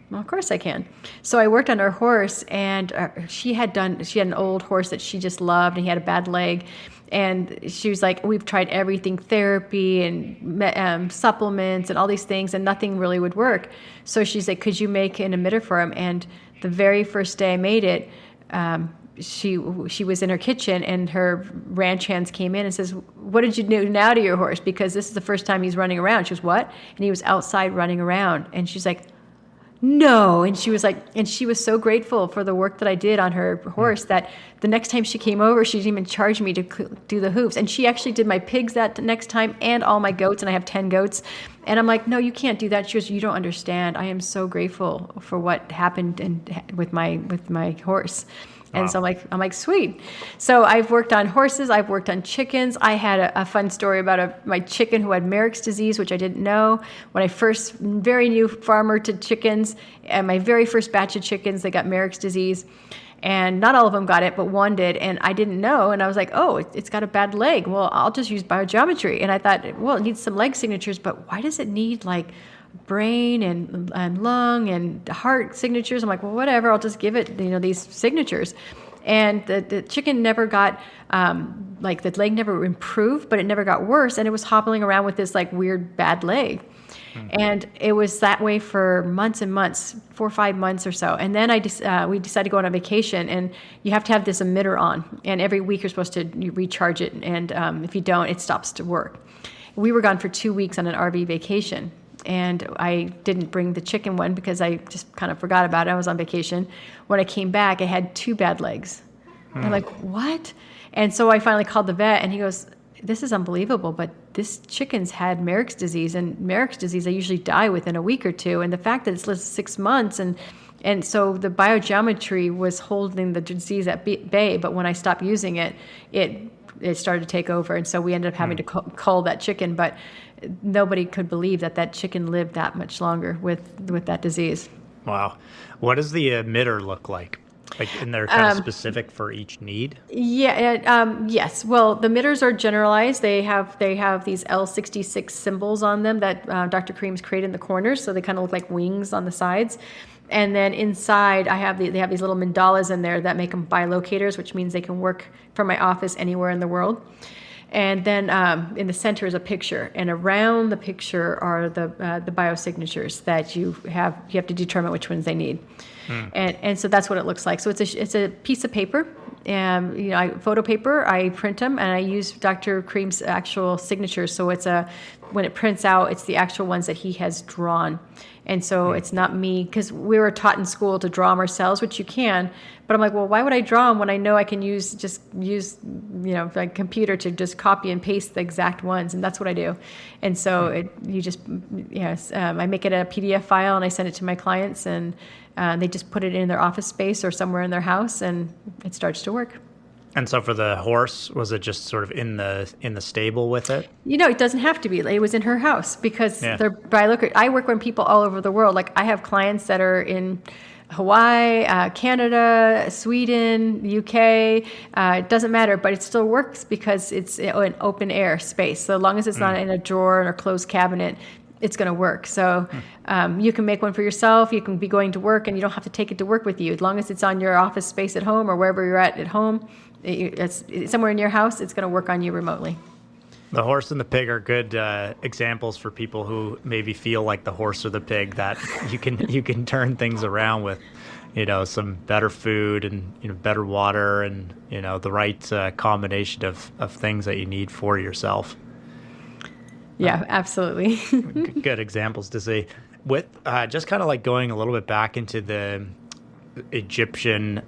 Well, of course I can. So I worked on her horse, and she had an old horse that she just loved, and he had a bad leg. And she was like, we've tried everything, therapy and supplements and all these things, and nothing really would work. So she's like, could you make an emitter for him? And the very first day I made it, she was in her kitchen, and her ranch hands came in and says, what did you do now to your horse? Because this is the first time he's running around. She goes, what? And he was outside running around. And she's like, no. And she was like, and she was so grateful for the work that I did on her horse that the next time she came over, she didn't even charge me to do the hooves. And she actually did my pigs that next time, and all my goats, and I have 10 goats. And I'm like, no, you can't do that. She goes, you don't understand. I am so grateful for what happened with my horse. And Wow. so I'm like, sweet. So I've worked on horses. I've worked on chickens. I had a fun story about my chicken who had Merrick's disease, which I didn't know. When I first, very new farmer to chickens, and my very first batch of chickens, they got Merrick's disease. And not all of them got it, but one did. And I didn't know. And I was like, oh, it's got a bad leg. Well, I'll just use biogeometry. And I thought, well, it needs some leg signatures, but why does it need brain and lung and heart signatures? I'm like, well, whatever, I'll just give it, these signatures. And the chicken never got, the leg never improved, but it never got worse. And it was hobbling around with this weird bad leg. And it was that way for months and months, 4 or 5 months or so. And then we decided to go on a vacation, and you have to have this emitter on. And every week you're supposed to recharge it. And if you don't, it stops to work. We were gone for 2 weeks on an RV vacation. And I didn't bring the chicken one because I just kind of forgot about it. I was on vacation. When I came back, I had 2 bad legs. I'm like, what? And so I finally called the vet, and he goes, this is unbelievable, but this chicken's had Merrick's disease, and Merrick's disease, they usually die within a week or two. And the fact that it's lived 6 months, and so the biogeometry was holding the disease at bay, but when I stopped using it, it started to take over. And so we ended up having to cull that chicken, but nobody could believe that chicken lived that much longer with that disease. Wow. What does the emitter look like? And they're kind of specific for each need? Yeah. Yes. Well, the emitters are generalized. They have these L66 symbols on them that Dr. Kareem's created in the corners, so they kind of look like wings on the sides. And then inside, they have these little mandalas in there that make them bilocators, which means they can work from my office anywhere in the world. And then in the center is a picture, and around the picture are the biosignatures that you have to determine which ones they need. And so that's what it looks like. So it's a piece of paper, and photo paper. I print them, and I use Dr. Kareem's actual signatures. So when it prints out, it's the actual ones that he has drawn. And so it's not me, because we were taught in school to draw them ourselves, which you can. But I'm like, well, why would I draw them when I know I can use like computer to just copy and paste the exact ones, and that's what I do. And so I make it a PDF file, and I send it to my clients, and they just put it in their office space or somewhere in their house, and it starts to work. And so for the horse, was it just sort of in the stable with it? It doesn't have to be. It was in her house because they're biological. I work with people all over the world. Like I have clients that are in Hawaii, Canada, Sweden, UK, it doesn't matter, but it still works because it's an open air space. So long as it's not in a drawer or a closed cabinet, it's going to work. So you can make one for yourself. You can be going to work and you don't have to take it to work with you. As long as it's on your office space at home or wherever you're at home, it's somewhere in your house, it's going to work on you remotely. The horse and the pig are good examples for people who maybe feel like the horse or the pig, that you can turn things around with, some better food and, better water and, the right combination of things that you need for yourself. Yeah, absolutely. Good examples to see. With just kind of like going a little bit back into the Egyptian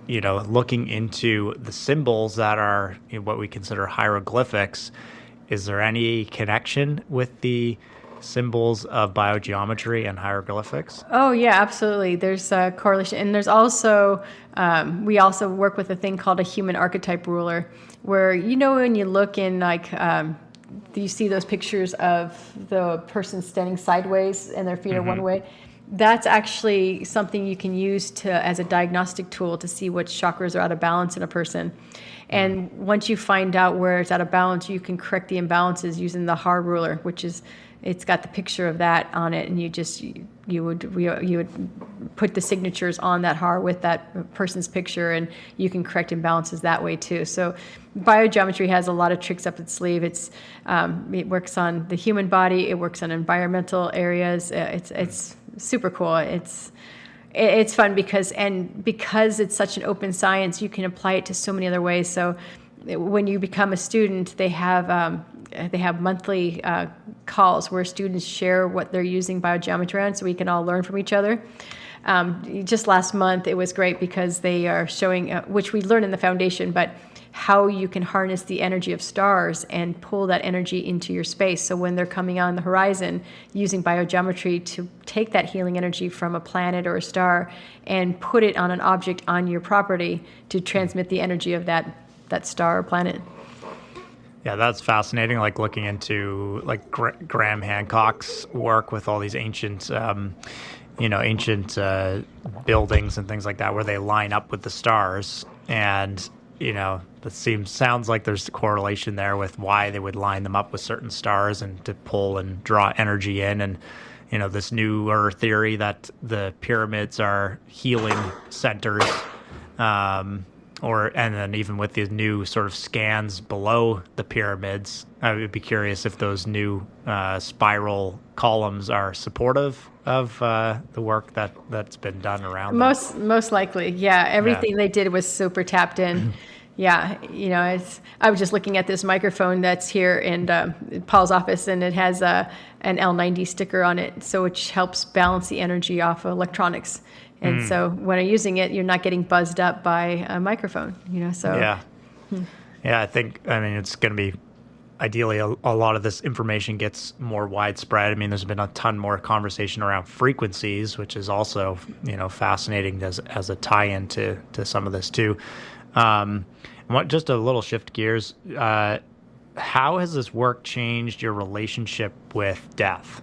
looking into the symbols that are what we consider hieroglyphics, is there any connection with the symbols of biogeometry and hieroglyphics? Oh, yeah, absolutely. There's a correlation. And there's also, we also work with a thing called a human archetype ruler, where, when you look in you see those pictures of the person standing sideways and their feet are one way. That's actually something you can use as a diagnostic tool to see what chakras are out of balance in a person. And once you find out where it's out of balance, you can correct the imbalances using the Har ruler, which is, it's got the picture of that on it, and you would put the signatures on that Har with that person's picture, and you can correct imbalances that way too. So biogeometry has a lot of tricks up its sleeve. It works on the human body, it works on environmental areas. It's super cool. It's fun because it's such an open science, you can apply it to so many other ways. So when you become a student, they have monthly calls where students share what they're using biogeometry on, so we can all learn from each other. Just last month, it was great because they are showing, which we learn in the foundation, but how you can harness the energy of stars and pull that energy into your space. So when they're coming on the horizon, using biogeometry to take that healing energy from a planet or a star and put it on an object on your property to transmit the energy of that star or planet. Yeah, that's fascinating. Like looking into like Graham Hancock's work with all these ancient buildings and things like that, where they line up with the stars, and that sounds like there's a correlation there with why they would line them up with certain stars and to pull and draw energy in. And this newer theory that the pyramids are healing centers, and then even with the new sort of scans below the pyramids, I would be curious if those new spiral columns are supportive of the work that's been done around them. Most likely, yeah. Everything they did was super tapped in. Yeah, I was just looking at this microphone that's here in Paul's office, and it has an L90 sticker on it, so which helps balance the energy off of electronics. And so when you're using it, you're not getting buzzed up by a microphone, so. Yeah. Yeah, it's going to be, ideally, a lot of this information gets more widespread. There's been a ton more conversation around frequencies, which is also, fascinating as a tie-in to some of this too. Just a little shift gears. How has this work changed your relationship with death?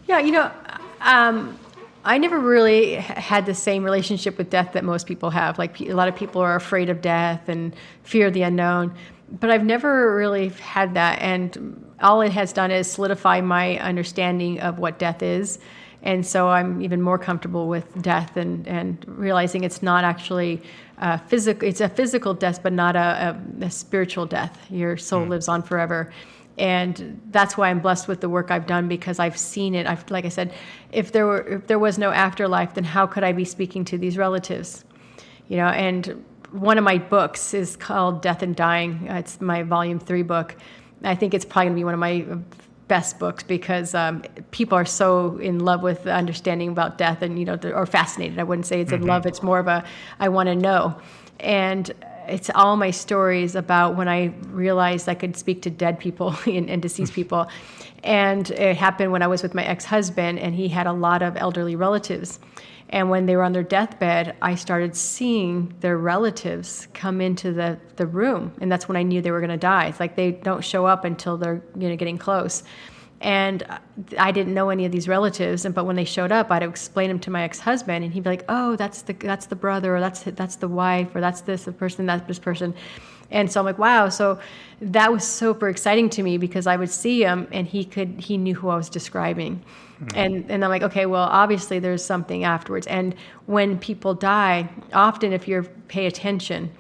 Yeah, I never really had the same relationship with death that most people have. Like a lot of people are afraid of death and fear the unknown, but I've never really had that. And all it has done is solidify my understanding of what death is. And so I'm even more comfortable with death and realizing it's not actually physical. It's a physical death, but not a spiritual death. Your soul lives on forever. And that's why I'm blessed with the work I've done, because I've seen it. Like I said, if there was no afterlife, then how could I be speaking to these relatives? And one of my books is called Death and Dying. It's my volume 3 book. I think it's probably going to be one of my best books because people are so in love with the understanding about death and, or fascinated. I wouldn't say it's in love. It's more of I want to know. And it's all my stories about when I realized I could speak to dead people and deceased people. And it happened when I was with my ex-husband, and he had a lot of elderly relatives. And when they were on their deathbed, I started seeing their relatives come into the room. And that's when I knew they were going to die. It's like they don't show up until they're getting close. And I didn't know any of these relatives, but when they showed up, I'd explain them to my ex-husband, and he'd be like, "Oh, that's the brother, or that's the wife, or that's this person, that's this person." And so I'm like, wow. So that was super exciting to me because I would see him, and he knew who I was describing. And I'm like, okay, well, obviously there's something afterwards. And when people die, often if you pay attention,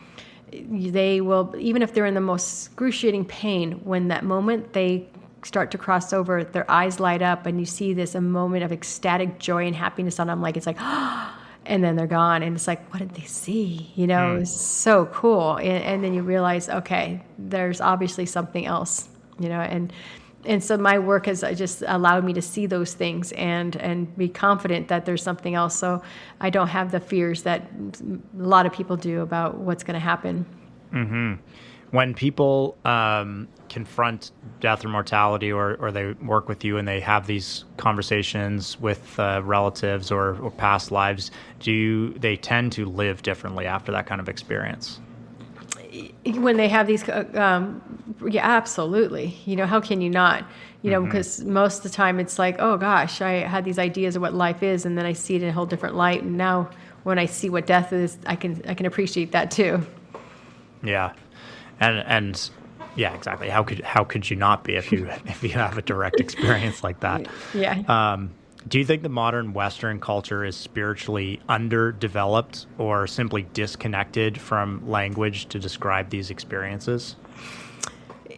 they will, even if they're in the most excruciating pain, when that moment they start to cross over, their eyes light up, and you see this a moment of ecstatic joy and happiness on them, like it's like, and then they're gone, and it's like, what did they see? You know, it's so cool. And then you realize, okay, there's obviously something else, you know, and so my work has just allowed me to see those things and be confident that there's something else. So I don't have the fears that a lot of people do about what's going to happen. Mm-hmm. When people confront death or mortality, or they work with you and they have these conversations with relatives or past lives, they tend to live differently after that kind of experience? When they have these, yeah, absolutely. You know, how can you not? You know, because most of the time it's like, oh gosh, I had these ideas of what life is, and then I see it in a whole different light. And now when I see what death is, I can appreciate that too. Yeah. And yeah, exactly. How could you not be if you have a direct experience like that? Yeah. Do you think the modern Western culture is spiritually underdeveloped or simply disconnected from language to describe these experiences?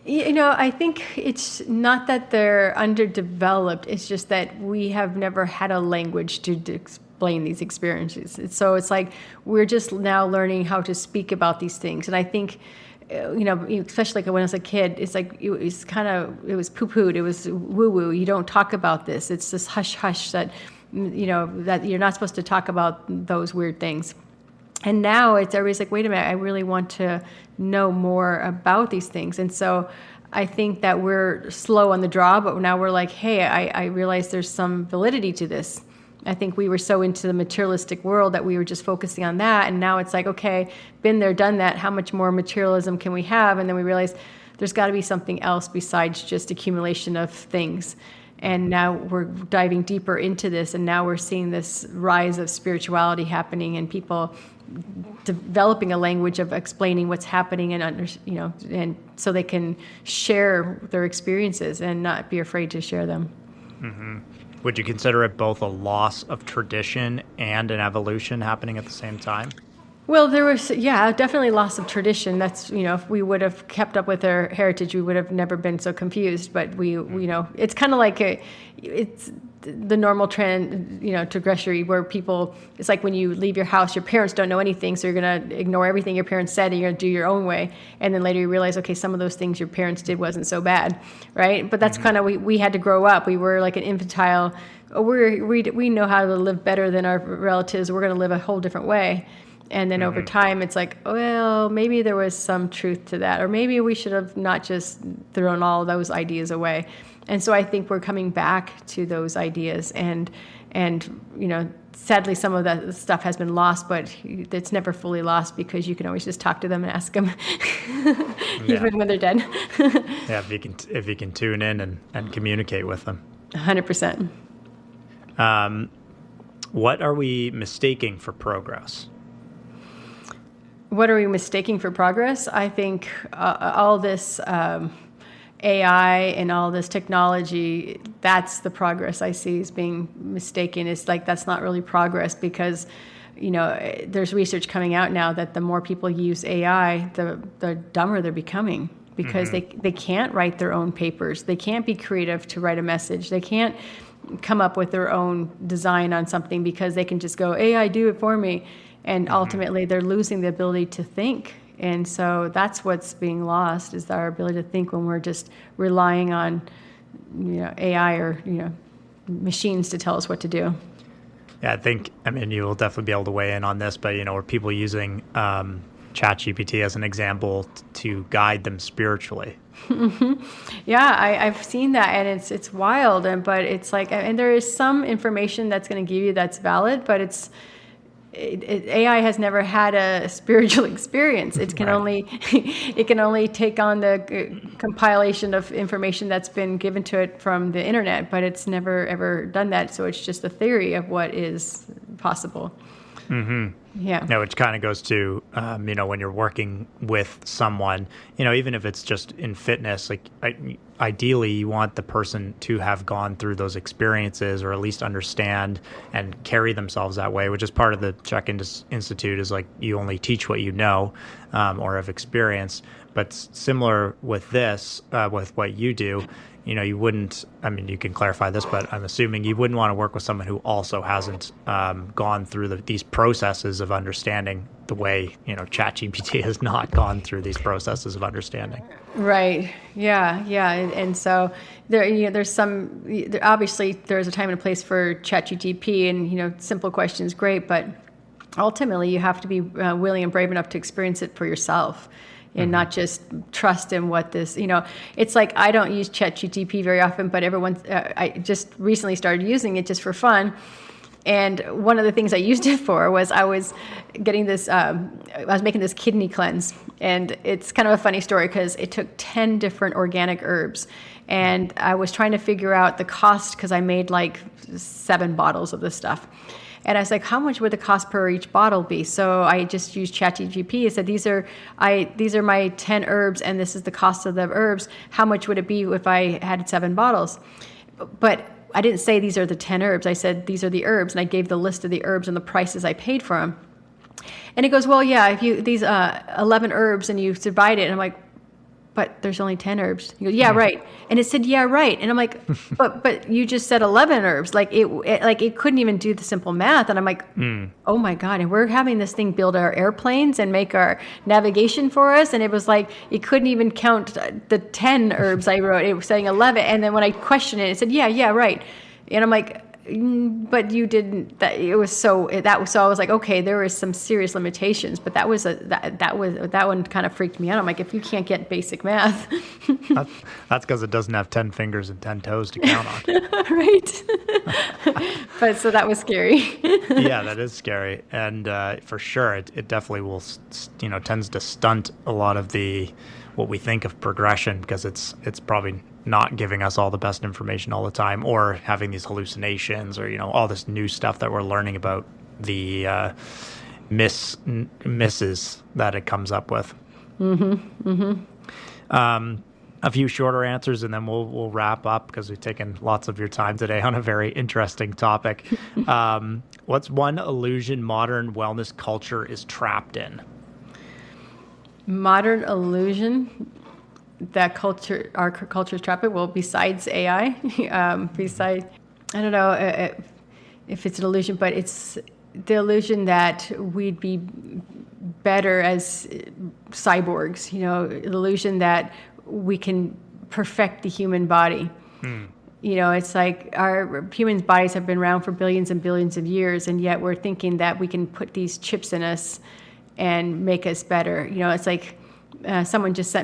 You know, I think it's not that they're underdeveloped. It's just that we have never had a language to explain these experiences. So it's like we're just now learning how to speak about these things. And I think, you know, especially like when I was a kid, it's like it was poo-pooed. It was woo-woo. You don't talk about this. It's this hush-hush that, you know, that you're not supposed to talk about those weird things. And now everybody's like, wait a minute, I really want to know more about these things. And so I think that we're slow on the draw, but now we're like, hey, I realize there's some validity to this. I think we were so into the materialistic world that we were just focusing on that. And now it's like, okay, been there, done that. How much more materialism can we have? And then we realize there's got to be something else besides just accumulation of things. And now we're diving deeper into this. And now we're seeing this rise of spirituality happening and people developing a language of explaining what's happening and so they can share their experiences and not be afraid to share them. Mm-hmm. Would you consider it both a loss of tradition and an evolution happening at the same time? Well, there was, definitely loss of tradition. That's, if we would have kept up with our heritage, we would have never been so confused. But it's kind of like it's the normal trend, trajectory where people, it's like when you leave your house, your parents don't know anything, so you're going to ignore everything your parents said and you're going to do your own way. And then later you realize, okay, some of those things your parents did wasn't so bad, right? But that's kind of, we had to grow up. We were like an infantile, we know how to live better than our relatives. We're going to live a whole different way. And then over time, it's like, well, maybe there was some truth to that. Or maybe we should have not just thrown all those ideas away. And so I think we're coming back to those ideas. And sadly, some of that stuff has been lost, but it's never fully lost because you can always just talk to them and ask them, even when they're dead. Yeah, if you can tune in and communicate with them. 100%. What are we mistaking for progress? What are we mistaking for progress? I think all this AI and all this technology, that's the progress I see is being mistaken. It's like that's not really progress because, there's research coming out now that the more people use AI, the dumber they're becoming because they can't write their own papers. They can't be creative to write a message. They can't come up with their own design on something because they can just go, AI, do it for me. And ultimately, they're losing the ability to think. And so that's what's being lost is our ability to think when we're just relying on, AI or, machines to tell us what to do. Yeah, you will definitely be able to weigh in on this, but, are people using ChatGPT as an example to guide them spiritually? Yeah, I've seen that, and it's wild. But it's like, and there is some information that's going to give you that's valid, but AI has never had a spiritual experience. It can only take on the compilation of information that's been given to it from the internet, but it's never ever done that. So it's just a theory of what is possible. Yeah. No, which kind of goes to, when you're working with someone, even if it's just in fitness, like ideally you want the person to have gone through those experiences or at least understand and carry themselves that way, which is part of the CHEK Institute is like you only teach what you know or have experienced. But similar with this, with what you do, you wouldn't, you can clarify this, but I'm assuming you wouldn't want to work with someone who also hasn't gone through these processes of understanding the way, ChatGPT has not gone through these processes of understanding. Right. Yeah. And so obviously there's a time and a place for ChatGPT, and, simple questions, great, but ultimately you have to be willing and brave enough to experience it for yourself. And not just trust in what this, it's like I don't use ChatGPT very often, but I just recently started using it just for fun. And one of the things I used it for was I was getting this, I was making this kidney cleanse. And it's kind of a funny story because it took 10 different organic herbs. And I was trying to figure out the cost because I made like 7 bottles of this stuff. And I was like, how much would the cost per each bottle be? So I just used ChatGPT. I said, these are my 10 herbs, and this is the cost of the herbs. How much would it be if I had 7 bottles? But I didn't say these are the 10 herbs. I said, these are the herbs. And I gave the list of the herbs and the prices I paid for them. And it goes, well, yeah, if you, these 11 herbs and you divide it. And I'm like, but there's only 10 herbs. He goes, yeah, right. And it said, yeah, right. And I'm like, but you just said 11 herbs. Like it couldn't even do the simple math. And I'm like, oh my God. And we're having this thing build our airplanes and make our navigation for us. And it was like, it couldn't even count the 10 herbs I wrote. It was saying 11. And then when I questioned it, it said, yeah, right. And I'm like, but you didn't. I was like, okay, there was some serious limitations, but that one kind of freaked me out. I'm like, if you can't get basic math, that's because it doesn't have 10 fingers and 10 toes to count on. Right? But so that was scary. Yeah, that is scary, and for sure, it definitely will, tends to stunt a lot of what we think of progression because it's probably not giving us all the best information all the time, or having these hallucinations, or all this new stuff that we're learning about the misses that it comes up with. A few shorter answers, and then we'll wrap up because we've taken lots of your time today on a very interesting topic. What's one illusion modern wellness culture is trapped in? Modern illusion that our culture is trapped in? Well, besides AI, I don't know if it's an illusion, but it's the illusion that we'd be better as cyborgs, the illusion that we can perfect the human body. It's like our human bodies have been around for billions and billions of years, and yet we're thinking that we can put these chips in us and make us better. It's like someone just a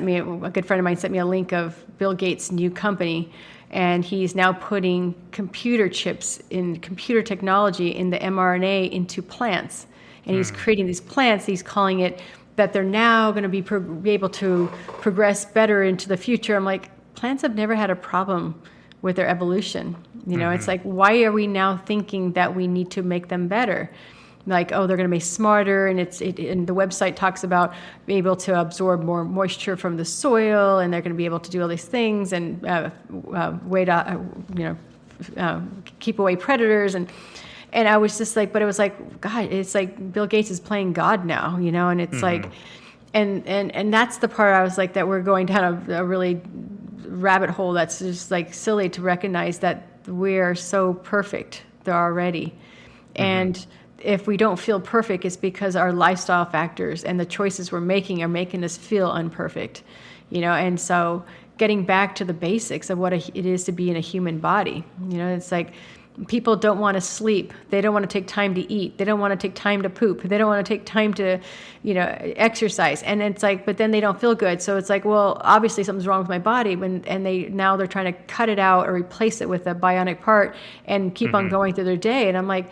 good friend of mine sent me a link of Bill Gates' new company, and he's now putting computer chips in computer technology in the mRNA into plants. And he's creating these plants, he's calling it that they're now going to be able to progress better into the future. I'm like, plants have never had a problem with their evolution. It's like, why are we now thinking that we need to make them better? Like, oh, they're going to be smarter, and and the website talks about being able to absorb more moisture from the soil, and they're going to be able to do all these things and keep away predators, and I was just like, but it was like, God, it's like Bill Gates is playing God now, and it's like, and that's the part I was like, that we're going down a really rabbit hole that's just like silly to recognize that we're so perfect there already, and if we don't feel perfect, it's because our lifestyle factors and the choices we're making are making us feel unperfect, and so getting back to the basics of what it is to be in a human body. It's like people don't want to sleep. They don't want to take time to eat. They don't want to take time to poop. They don't want to take time to, exercise. And it's like, but then they don't feel good. So it's like, well, obviously something's wrong with my body. They're trying to cut it out or replace it with a bionic part and keep on going through their day. And I'm like,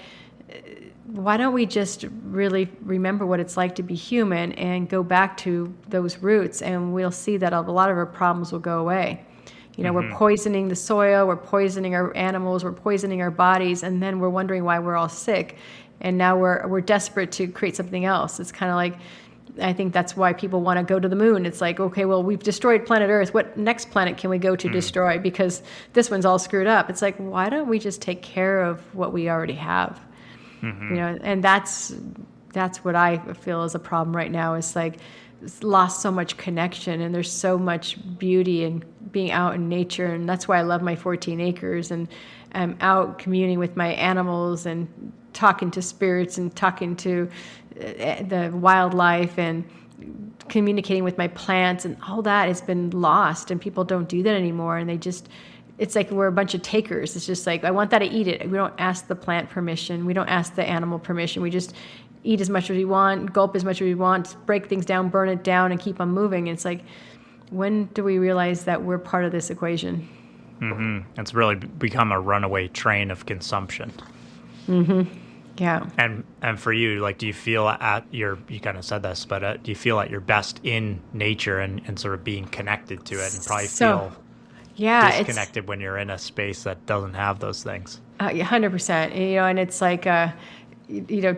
why don't we just really remember what it's like to be human and go back to those roots, and we'll see that a lot of our problems will go away. We're poisoning the soil, we're poisoning our animals, we're poisoning our bodies, and then we're wondering why we're all sick. And now we're desperate to create something else. It's kind of like, I think that's why people want to go to the moon. It's like, okay, well, we've destroyed planet Earth. What next planet can we go to destroy? Because this one's all screwed up. It's like, why don't we just take care of what we already have? And that's what I feel is a problem right now. It's like it's lost so much connection, and there's so much beauty in being out in nature. And that's why I love my 14 acres, and I'm out communing with my animals and talking to spirits and talking to the wildlife and communicating with my plants, and all that has been lost, and people don't do that anymore. And it's like we're a bunch of takers. It's just like, I want that, to eat it. We don't ask the plant permission. We don't ask the animal permission. We just eat as much as we want, gulp as much as we want, break things down, burn it down, and keep on moving. It's like, when do we realize that we're part of this equation? It's really become a runaway train of consumption. Yeah. And for you, like, do you feel you kind of said this, but do you feel at your best in nature and sort of being connected to it, and probably feel disconnected when you're in a space that doesn't have those things? 100%. And it's like,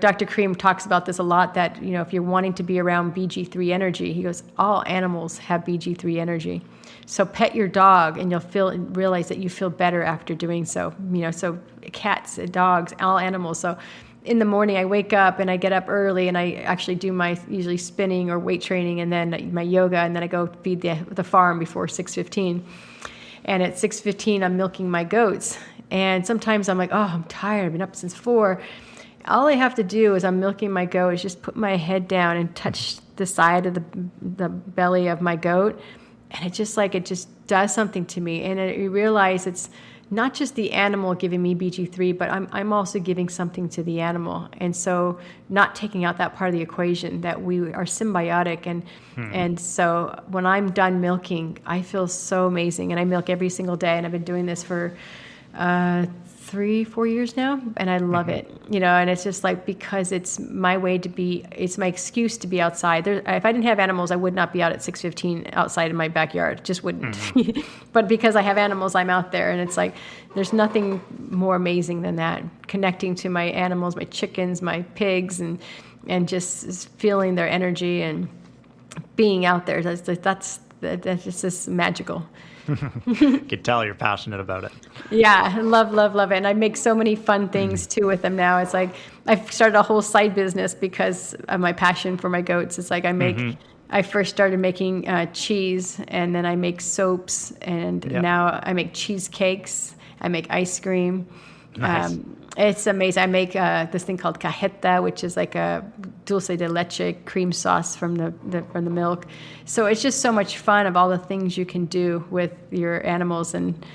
Dr. Karim talks about this a lot, that, if you're wanting to be around BG3 energy, he goes, all animals have BG3 energy. So pet your dog, and you'll realize that you feel better after doing so. So cats, dogs, all animals. So in the morning, I wake up and I get up early, and I actually do my usually spinning or weight training, and then my yoga, and then I go feed the farm before 6:15. And at 6:15, I'm milking my goats. And sometimes I'm like, oh, I'm tired. I've been up since 4. All I have to do is, I'm milking my goat, is just put my head down and touch the side of the belly of my goat. And it just does something to me. And I realize it's not just the animal giving me BG3, but I'm also giving something to the animal. And so not taking out that part of the equation, that we are symbiotic. And so when I'm done milking, I feel so amazing. And I milk every single day. And I've been doing this for 3-4 years now, and I love it, and it's just like, because it's my way to be, it's my excuse to be outside. If I didn't have animals, I would not be out at 6:15 outside in my backyard, just wouldn't. But because I have animals, I'm out there, and it's like, there's nothing more amazing than that, connecting to my animals, my chickens, my pigs, and just feeling their energy and being out there. That's just magical. You can tell you're passionate about it. Yeah, I love it. And I make so many fun things too with them now. It's like, I've started a whole side business because of my passion for my goats. It's like, I first started making cheese, and then I make soaps, and now I make cheesecakes. I make ice cream. Nice. It's amazing. I make this thing called cajeta, which is like a dulce de leche cream sauce from the milk. So it's just so much fun, of all the things you can do with your animals, and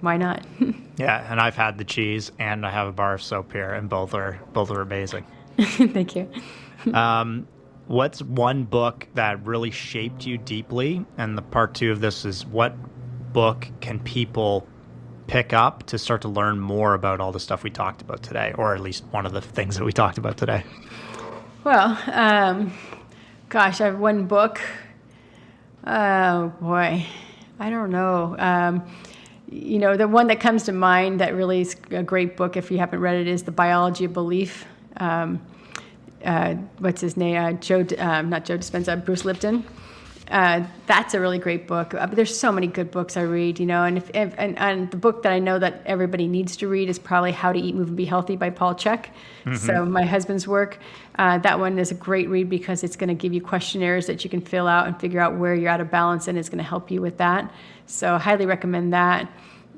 why not? Yeah, and I've had the cheese, and I have a bar of soap here, and both are amazing. Thank you. What's one book that really shaped you deeply? And the part 2 of this is, what book can people pick up to start to learn more about all the stuff we talked about today, or at least one of the things that we talked about today? Well, gosh, I have one book. Oh boy, I don't know. The one that comes to mind that really is a great book, if you haven't read it, is The Biology of Belief. What's his name? Not Joe Dispenza, Bruce Lipton. That's a really great book. But there's so many good books I read, and the book that I know that everybody needs to read is probably How to Eat, Move, and Be Healthy by Paul Chek. So my husband's work, that one is a great read, because it's going to give you questionnaires that you can fill out and figure out where you're out of balance, and it's going to help you with that. So I highly recommend that.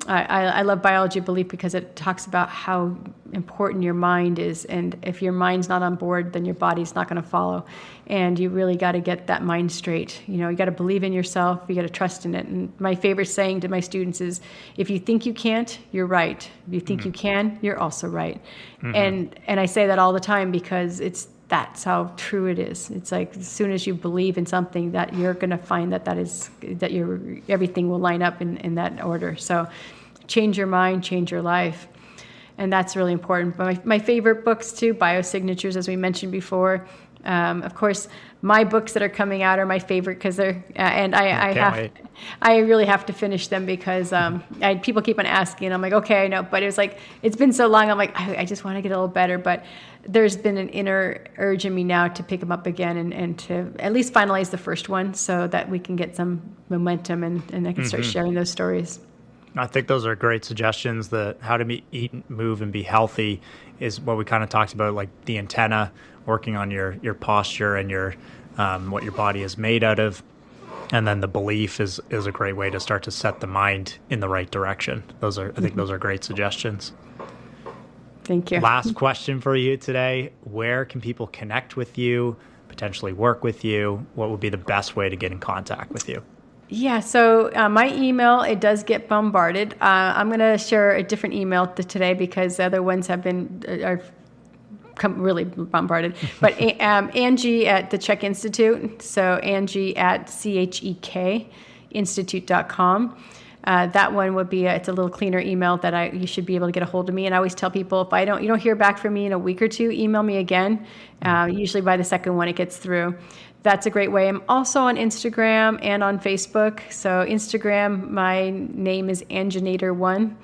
I love Biology of Belief because it talks about how important your mind is, and if your mind's not on board, then your body's not going to follow, and you really got to get that mind straight. You got to believe in yourself, you got to trust in it. And my favorite saying to my students is, if you think you can't, you're right. If you think you can, you're also right. And I say that all the time, because that's how true it is. It's like, as soon as you believe in something, that you're going to find that everything will line up in that order. So change your mind, change your life. And that's really important. But my favorite books too, Biosignatures, as we mentioned before. Of course, my books that are coming out are my favorite because they're, and I really have to finish them because people keep on asking. I'm like, okay, I know, but it's been so long. I'm like, I just want to get a little better. But there's been an inner urge in me now to pick them up again and to at least finalize the first one so that we can get some momentum and I can start sharing those stories. I think those are great suggestions. The how to eat, move, and be healthy is what we kind of talked about, like the antenna, working on your posture and your what your body is made out of. And then the belief is a great way to start to set the mind in the right direction. I think those are great suggestions. Thank you. Last question for you today. Where can people connect with you, potentially work with you? What would be the best way to get in contact with you? Yeah, so my email, it does get bombarded. I'm going to share a different email today because the other ones have been really bombarded. But Angie at the CHEK Institute, so Angie at CHEK Institute.com. That one would be it's a little cleaner email that you should be able to get a hold of me. And I always tell people if you don't hear back from me in a week or two, email me again. Usually by the second one it gets through. That's a great way. I'm also on Instagram and on Facebook. So Instagram, my name is Anginator1.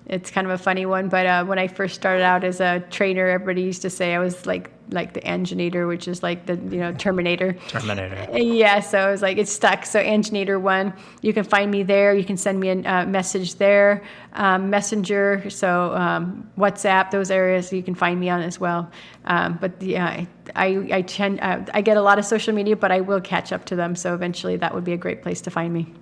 It's kind of a funny one, but when I first started out as a trainer, everybody used to say I was like the Anginator, which is like the Terminator. Terminator. Yeah, so I was like, it's stuck. So Anginator1, you can find me there. You can send me a message there. Messenger, so WhatsApp, those areas you can find me on as well. But yeah, I get a lot of social media, but I will catch up to them. So eventually, that would be a great place to find me.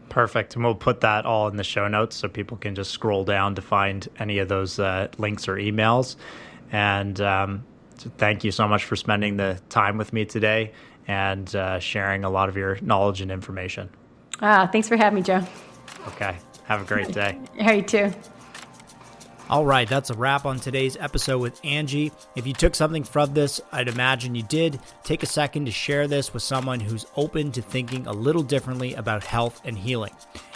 Perfect. And we'll put that all in the show notes so people can just scroll down to find any of those links or emails. And so thank you so much for spending the time with me today and sharing a lot of your knowledge and information. Thanks for having me, Joe. Okay. Have a great day. You too. All right, that's a wrap on today's episode with Angie. If you took something from this, I'd imagine you did. Take a second to share this with someone who's open to thinking a little differently about health and healing.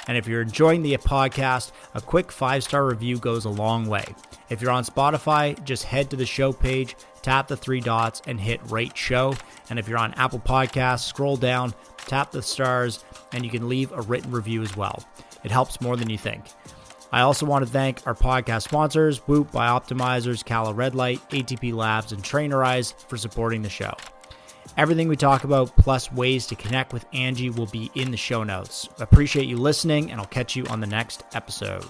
And if you're enjoying the podcast, a quick 5-star review goes a long way. If you're on Spotify, just head to the show page, tap the 3 dots, and hit Rate Show. And if you're on Apple Podcasts, scroll down, tap the stars, and you can leave a written review as well. It helps more than you think. I also want to thank our podcast sponsors, Whoop, Bioptimizers, Cala Red Light, ATP Labs, and Trainerize for supporting the show. Everything we talk about, plus ways to connect with Angie, will be in the show notes. Appreciate you listening, and I'll catch you on the next episode.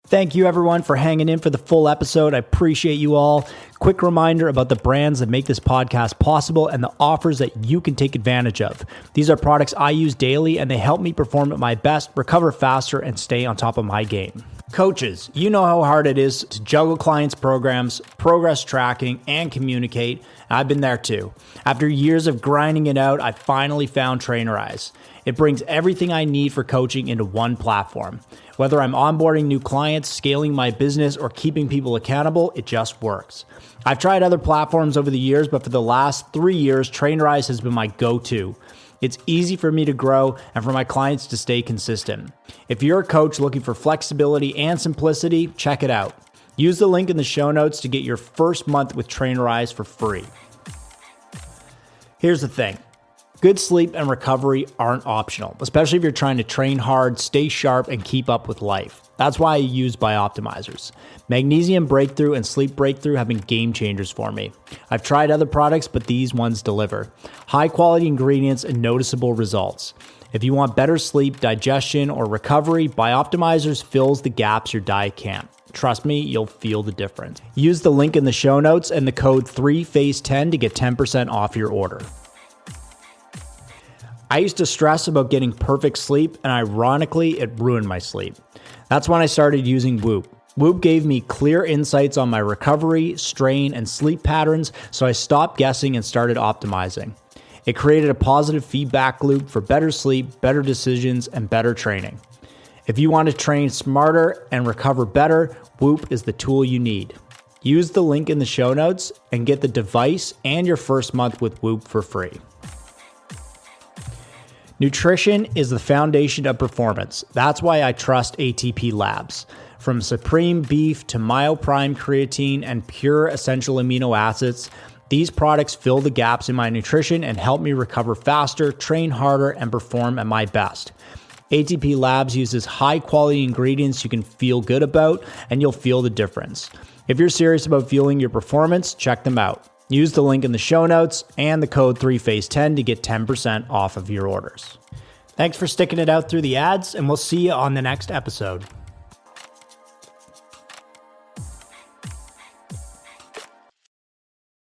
Thank you, everyone, for hanging in for the full episode. I appreciate you all. Quick reminder about the brands that make this podcast possible and the offers that you can take advantage of. These are products I use daily, and they help me perform at my best, recover faster, and stay on top of my game. Coaches, you know how hard it is to juggle clients' programs, progress tracking, and communicate. I've been there too. After years of grinding it out, I finally found Trainerize. It brings everything I need for coaching into one platform. Whether I'm onboarding new clients, scaling my business, or keeping people accountable, it just works. I've tried other platforms over the years, but for the last 3 years, Trainerize has been my go-to. It's easy for me to grow and for my clients to stay consistent. If you're a coach looking for flexibility and simplicity, check it out. Use the link in the show notes to get your first month with Trainerize for free. Here's the thing. Good sleep and recovery aren't optional, especially if you're trying to train hard, stay sharp, and keep up with life. That's why I use Bioptimizers. Magnesium Breakthrough and Sleep Breakthrough have been game changers for me. I've tried other products, but these ones deliver. High quality ingredients and noticeable results. If you want better sleep, digestion, or recovery, Bioptimizers fills the gaps your diet can't. Trust me, you'll feel the difference. Use the link in the show notes and the code 3FACE10 to get 10% off your order. I used to stress about getting perfect sleep, and ironically, it ruined my sleep. That's when I started using Whoop. Whoop gave me clear insights on my recovery, strain, and sleep patterns, so I stopped guessing and started optimizing. It created a positive feedback loop for better sleep, better decisions, and better training. If you want to train smarter and recover better, Whoop is the tool you need. Use the link in the show notes and get the device and your first month with Whoop for free. Nutrition is the foundation of performance. That's why I trust ATP Labs. From Supreme Beef to Myoprime Creatine and Pure Essential Amino Acids, these products fill the gaps in my nutrition and help me recover faster, train harder, and perform at my best. ATP Labs uses high-quality ingredients you can feel good about, and you'll feel the difference. If you're serious about fueling your performance, check them out. Use the link in the show notes and the code 3phase10 to get 10% off of your orders. Thanks for sticking it out through the ads, and we'll see you on the next episode.